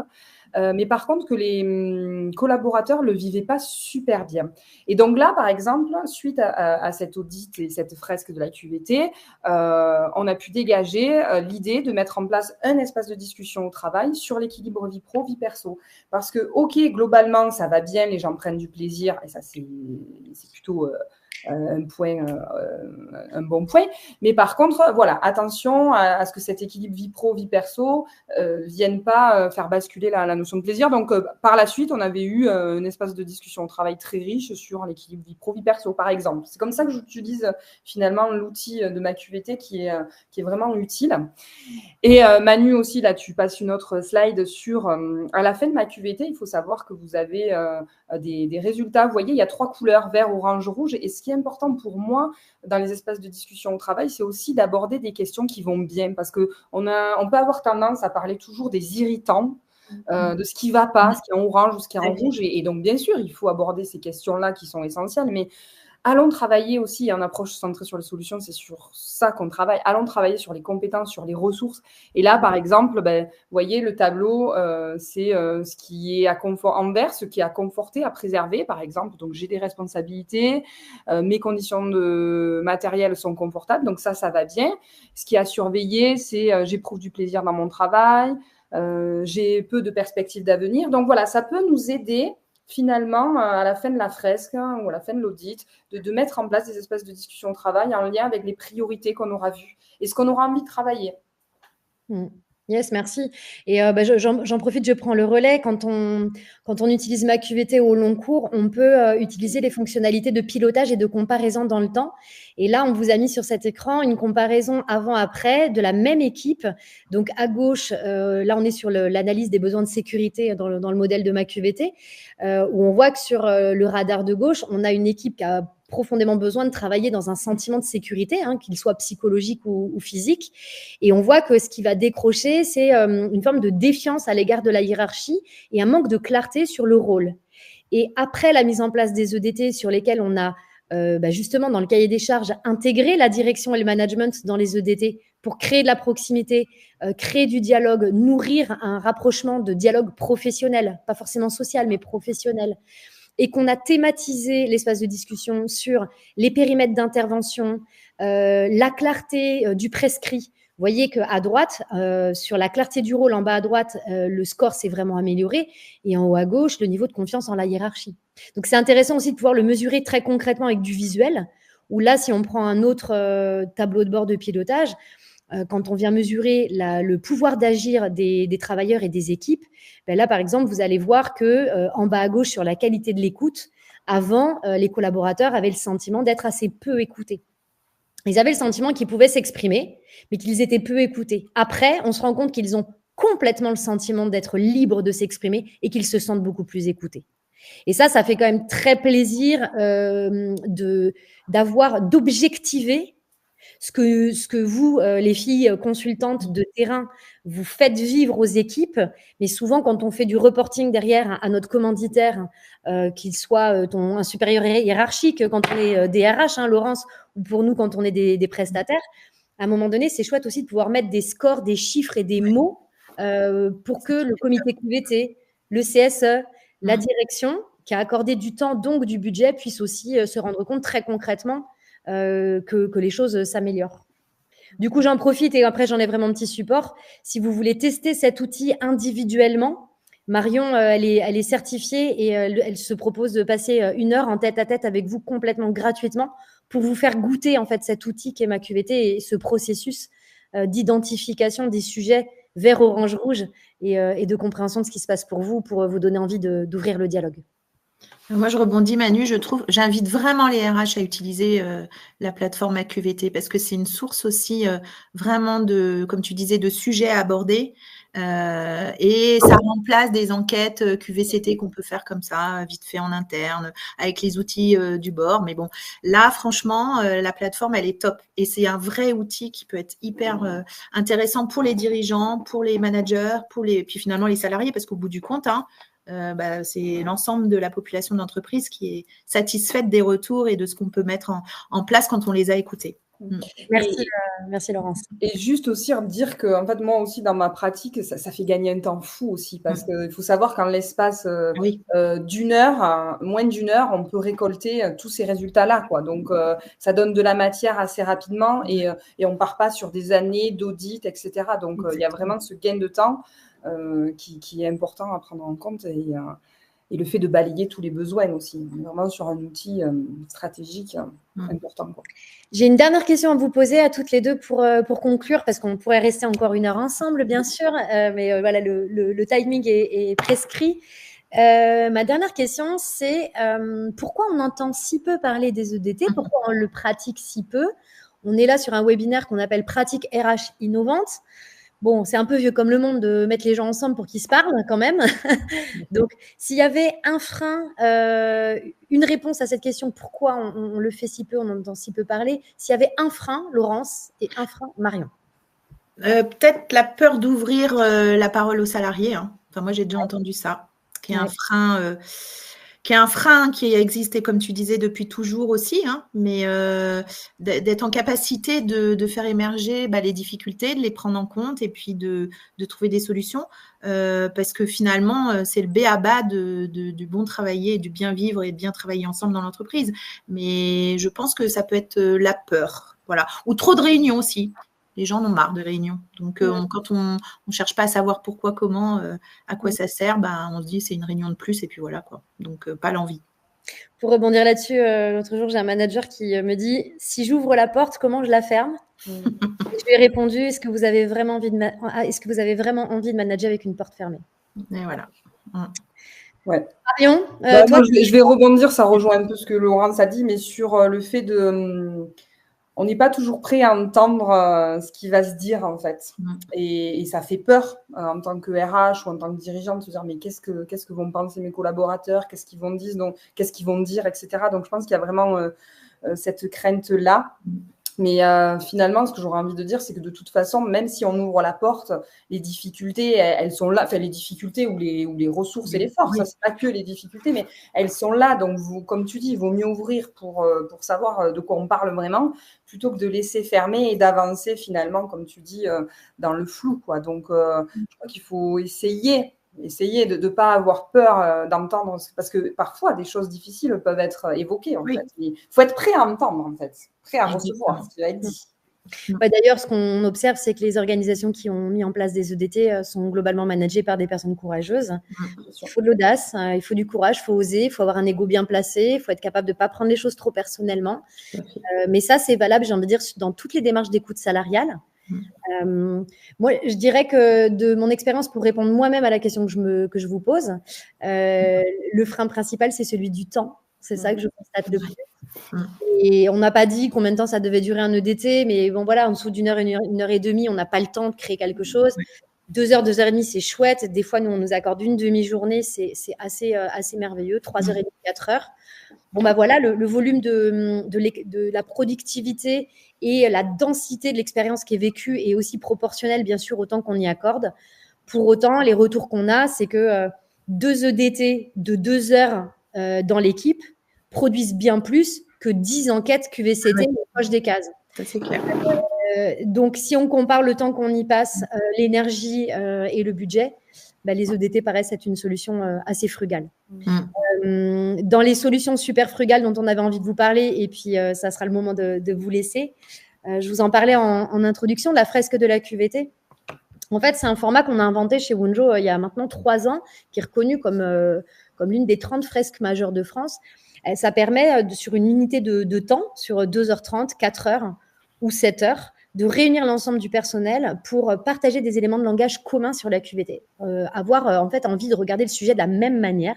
C: Mais par contre, que les collaborateurs ne le vivaient pas super bien. Et donc là, par exemple, suite à cet audit et cette fresque de la QVT, on a pu dégager l'idée de mettre en place un espace de discussion au travail sur l'équilibre vie pro, vie perso. Parce que, OK, globalement, ça va bien, les gens prennent du plaisir, et ça, c'est plutôt un bon point. Mais par contre, voilà, attention à ce que cet équilibre vie pro, vie perso vienne pas faire basculer la notion de plaisir. Donc, par la suite, on avait eu un espace de discussion au travail très riche sur l'équilibre vie pro, vie perso, par exemple. C'est comme ça que j'utilise finalement l'outil de MaQVT qui est vraiment utile. Et Manu aussi, là, tu passes une autre slide sur à la fin de MaQVT, il faut savoir que vous avez des résultats. Vous voyez, il y a 3 couleurs, vert, orange, rouge. Et ce qui est important pour moi dans les espaces de discussion au travail, c'est aussi d'aborder des questions qui vont bien. Parce qu'on peut avoir tendance à parler toujours des irritants, de ce qui ne va pas, ce qui est en orange ou ce qui est en rouge. Et donc, bien sûr, il faut aborder ces questions-là qui sont essentielles. Mais allons travailler aussi en approche centrée sur les solutions, c'est sur ça qu'on travaille. Allons travailler sur les compétences, sur les ressources. Et là, par exemple, vous voyez, le tableau, c'est ce qui est en vert, ce qui est à conforter, à préserver, par exemple. Donc, j'ai des responsabilités, mes conditions de matériel sont confortables, donc ça va bien. Ce qui est à surveiller, c'est j'éprouve du plaisir dans mon travail, j'ai peu de perspectives d'avenir. Donc, voilà, ça peut nous aider finalement, à la fin de la fresque ou à la fin de l'audit, de mettre en place des espaces de discussion au travail en lien avec les priorités qu'on aura vues et ce qu'on aura envie de travailler.
A: Yes, merci. Et j'en profite, je prends le relais. Quand on utilise MaQVT au long cours, on peut utiliser les fonctionnalités de pilotage et de comparaison dans le temps. Et là, on vous a mis sur cet écran une comparaison avant-après de la même équipe. Donc, à gauche, là, on est sur l'analyse des besoins de sécurité dans le modèle de MaQVT, où on voit que sur le radar de gauche, on a une équipe qui a profondément besoin de travailler dans un sentiment de sécurité, qu'il soit psychologique ou physique. Et on voit que ce qui va décrocher, c'est une forme de défiance à l'égard de la hiérarchie et un manque de clarté sur le rôle. Et après la mise en place des EDT sur lesquels on a justement dans le cahier des charges intégré la direction et le management dans les EDT pour créer de la proximité, créer du dialogue, nourrir un rapprochement de dialogue professionnel, pas forcément social, mais professionnel, et qu'on a thématisé l'espace de discussion sur les périmètres d'intervention, la clarté du prescrit. voyez qu'à droite, sur la clarté du rôle, en bas à droite, le score s'est vraiment amélioré et en haut à gauche, le niveau de confiance en la hiérarchie. Donc, c'est intéressant aussi de pouvoir le mesurer très concrètement avec du visuel, où là, si on prend un autre tableau de bord de pilotage, quand on vient mesurer le pouvoir d'agir des travailleurs et des équipes, ben là, par exemple, vous allez voir que en bas à gauche, sur la qualité de l'écoute, avant, les collaborateurs avaient le sentiment d'être assez peu écoutés. Ils avaient le sentiment qu'ils pouvaient s'exprimer, mais qu'ils étaient peu écoutés. Après, on se rend compte qu'ils ont complètement le sentiment d'être libres de s'exprimer et qu'ils se sentent beaucoup plus écoutés. Et ça fait quand même très plaisir d'objectiver ce que vous, les filles consultantes de terrain, vous faites vivre aux équipes. Mais souvent, quand on fait du reporting derrière à notre commanditaire, qu'il soit un supérieur hiérarchique, quand on est DRH, Laurence, ou pour nous, quand on est des prestataires, à un moment donné, c'est chouette aussi de pouvoir mettre des scores, des chiffres et des mots pour que le comité QVT, le CSE, la direction, qui a accordé du temps, donc du budget, puisse aussi se rendre compte très concrètement que les choses s'améliorent. Du coup, j'en profite et après, j'en ai vraiment un petit support. Si vous voulez tester cet outil individuellement, Marion, elle est certifiée et elle se propose de passer 1 heure en tête-à-tête avec vous complètement gratuitement pour vous faire goûter en fait cet outil qui est ma QVT et ce processus d'identification des sujets vert, orange, rouge et de compréhension de ce qui se passe pour vous donner envie d'ouvrir le dialogue.
B: Moi, je rebondis, Manu, j'invite vraiment les RH à utiliser la plateforme AQVT parce que c'est une source aussi vraiment comme tu disais, de sujets à aborder et ça remplace des enquêtes QVCT qu'on peut faire comme ça, vite fait en interne, avec les outils du bord. Mais bon, là, franchement, la plateforme, elle est top et c'est un vrai outil qui peut être hyper intéressant pour les dirigeants, pour les managers, puis finalement les salariés parce qu'au bout du compte, c'est l'ensemble de la population d'entreprise qui est satisfaite des retours et de ce qu'on peut mettre en place quand on les a écoutés.
A: Merci Laurence.
C: Et juste aussi dire que en fait, moi aussi, dans ma pratique, ça fait gagner un temps fou aussi parce qu'il faut savoir qu'en l'espace d'une heure, moins d'une heure, on peut récolter tous ces résultats-là, quoi. Donc, ça donne de la matière assez rapidement et on part pas sur des années d'audit, etc. Donc, il y a vraiment ce gain de temps qui est important à prendre en compte et le fait de balayer tous les besoins aussi, vraiment sur un outil stratégique important, quoi.
A: J'ai une dernière question à vous poser à toutes les deux pour conclure, parce qu'on pourrait rester encore 1 heure ensemble, bien sûr, mais voilà, le timing est prescrit. Ma dernière question, c'est pourquoi on entend si peu parler des EDT? Pourquoi on le pratique si peu? On est là sur un webinaire qu'on appelle Pratique RH innovante. Bon, c'est un peu vieux comme le monde de mettre les gens ensemble pour qu'ils se parlent quand même. Donc, s'il y avait un frein, une réponse à cette question, pourquoi on le fait si peu, on entend si peu parler, s'il y avait un frein, Laurence, et un frein, Marion.
B: Peut-être la peur d'ouvrir la parole aux salariés. Enfin, moi, j'ai déjà entendu ça, qui est un frein qui a existé, comme tu disais, depuis toujours aussi, mais d'être en capacité de faire émerger les difficultés, de les prendre en compte et puis de trouver des solutions, parce que finalement, c'est le b.a.-ba du bon travailler, du bien vivre et de bien travailler ensemble dans l'entreprise. Mais je pense que ça peut être la peur, voilà, ou trop de réunions aussi. Les gens en ont marre de réunions. Donc, quand on ne cherche pas à savoir pourquoi, comment, à quoi ça sert, on se dit c'est une réunion de plus et puis voilà, quoi. Donc, pas l'envie.
A: Pour rebondir là-dessus, l'autre jour, j'ai un manager qui me dit « Si j'ouvre la porte, comment je la ferme ?» Je lui ai répondu « Est-ce que vous avez vraiment envie de manager avec une porte fermée ?»
B: Et voilà.
C: Ouais.
A: Marion,
C: toi, je vais rebondir, ça rejoint un peu ce que Laurence a dit, mais sur le fait de... on n'est pas toujours prêt à entendre ce qui va se dire, en fait. Et ça fait peur en tant que RH ou en tant que dirigeant de se dire mais qu'est-ce que vont penser mes collaborateurs, qu'est-ce qu'ils vont dire, donc qu'est-ce qu'ils vont dire, etc. Donc, je pense qu'il y a vraiment cette crainte-là. Mais finalement, ce que j'aurais envie de dire, c'est que de toute façon, même si on ouvre la porte, les difficultés, elles sont là. Enfin, les difficultés ou les ressources et les forces, ça, c'est pas que les difficultés, mais elles sont là. Donc, comme tu dis, il vaut mieux ouvrir pour savoir de quoi on parle vraiment, plutôt que de laisser fermer et d'avancer finalement, comme tu dis, dans le flou, quoi. Donc, je crois qu'il faut essayer de ne pas avoir peur d'entendre, parce que parfois, des choses difficiles peuvent être évoquées, en fait. Il faut être prêt à entendre, en fait, prêt à recevoir ce qui va être dit.
A: D'ailleurs, ce qu'on observe, c'est que les organisations qui ont mis en place des EDT sont globalement managées par des personnes courageuses. Il faut de l'audace, il faut du courage, il faut oser, il faut avoir un ego bien placé, il faut être capable de ne pas prendre les choses trop personnellement. Mais ça, c'est valable, j'ai envie de dire, dans toutes les démarches d'écoute salariale. Moi, je dirais que de mon expérience, pour répondre moi-même à la question que je vous pose, le frein principal, c'est celui du temps. C'est ça que je constate le plus. Et on n'a pas dit combien de temps ça devait durer un EDT, mais bon, voilà, en dessous d'une heure, une heure et demie, on n'a pas le temps de créer quelque chose. 2 heures, 2 heures et demie, c'est chouette. Des fois, nous, on nous accorde une demi-journée, c'est assez merveilleux. 3 heures et demie, 4 heures. Bon, voilà, le volume de la productivité et la densité de l'expérience qui est vécue est aussi proportionnelle, bien sûr, au temps qu'on y accorde. Pour autant, les retours qu'on a, c'est que 2 EDT de 2 heures dans l'équipe produisent bien plus que 10 enquêtes QVCT proche des cases.
B: Ça, c'est clair.
A: Donc, si on compare le temps qu'on y passe, l'énergie et le budget, les EDT paraissent être une solution assez frugale. Dans les solutions super frugales dont on avait envie de vous parler, et puis ça sera le moment de vous laisser, je vous en parlais en introduction, de la fresque de la QVT. En fait, c'est un format qu'on a inventé chez Wunjo il y a maintenant 3 ans, qui est reconnu comme l'une des 30 fresques majeures de France. Ça permet, sur une unité de temps, sur 2h30, 4h ou 7h, de réunir l'ensemble du personnel pour partager des éléments de langage communs sur la QVT. Avoir en fait envie de regarder le sujet de la même manière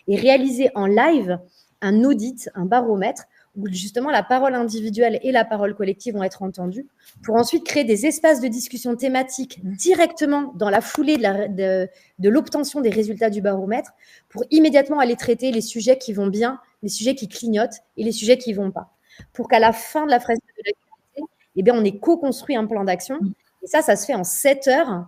A: et réaliser en live un audit, un baromètre, où justement la parole individuelle et la parole collective vont être entendues, pour ensuite créer des espaces de discussion thématiques directement dans la foulée de l'obtention des résultats du baromètre, pour immédiatement aller traiter les sujets qui vont bien, les sujets qui clignotent et les sujets qui ne vont pas. Pour qu'à la fin de la fresque de la QVT, on ait co-construit un plan d'action. Et ça se fait en 7 heures.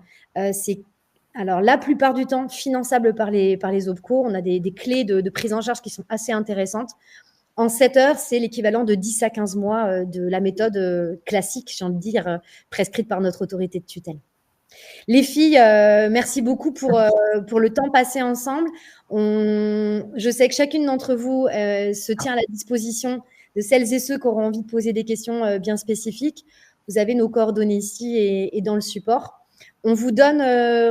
A: Alors, la plupart du temps, finançable par les OPCO. On a des clés de prise en charge qui sont assez intéressantes. En 7 heures, c'est l'équivalent de 10 à 15 mois de la méthode classique, j'ai envie de dire, prescrite par notre autorité de tutelle. Les filles, merci beaucoup pour le temps passé ensemble. Je sais que chacune d'entre vous se tient à la disposition de celles et ceux qui auront envie de poser des questions bien spécifiques. Vous avez nos coordonnées ici et dans le support. On vous donne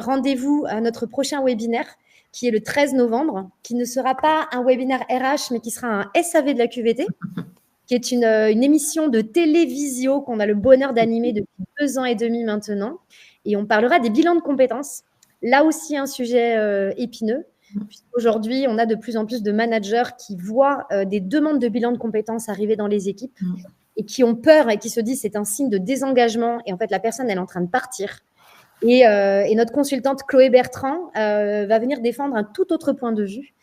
A: rendez-vous à notre prochain webinaire qui est le 13 novembre, qui ne sera pas un webinaire RH, mais qui sera un SAV de la QVT, qui est une émission de télévisio qu'on a le bonheur d'animer depuis 2 ans et demi maintenant. Et on parlera des bilans de compétences. Là aussi, un sujet épineux. Aujourd'hui, on a de plus en plus de managers qui voient des demandes de bilan de compétences arriver dans les équipes et qui ont peur et qui se disent c'est un signe de désengagement. Et en fait, la personne, elle est en train de partir. Et notre consultante Chloé Bertrand va venir défendre un tout autre point de vue.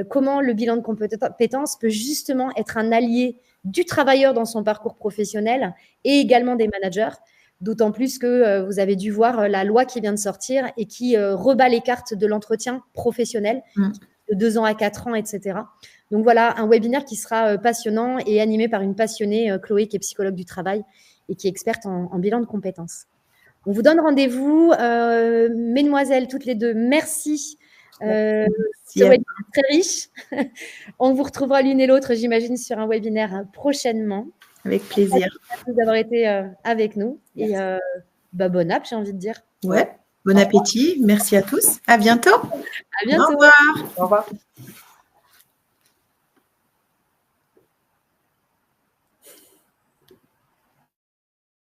A: Comment le bilan de compétences peut justement être un allié du travailleur dans son parcours professionnel et également des managers. D'autant plus que vous avez dû voir la loi qui vient de sortir et qui rebat les cartes de l'entretien professionnel de 2 ans à 4 ans, etc. Donc voilà, un webinaire qui sera passionnant et animé par une passionnée, Chloé, qui est psychologue du travail et qui est experte en bilan de compétences. On vous donne rendez-vous. Mesdemoiselles, toutes les deux, merci. C'est un webinaire très riche. On vous retrouvera l'une et l'autre, j'imagine, sur un webinaire prochainement.
B: Avec plaisir.
A: Merci d'avoir été avec nous. Merci. Et bon app, j'ai envie de dire.
B: Ouais, bon appétit. Merci à tous. À bientôt.
A: À bientôt.
B: Au revoir.
C: Au revoir.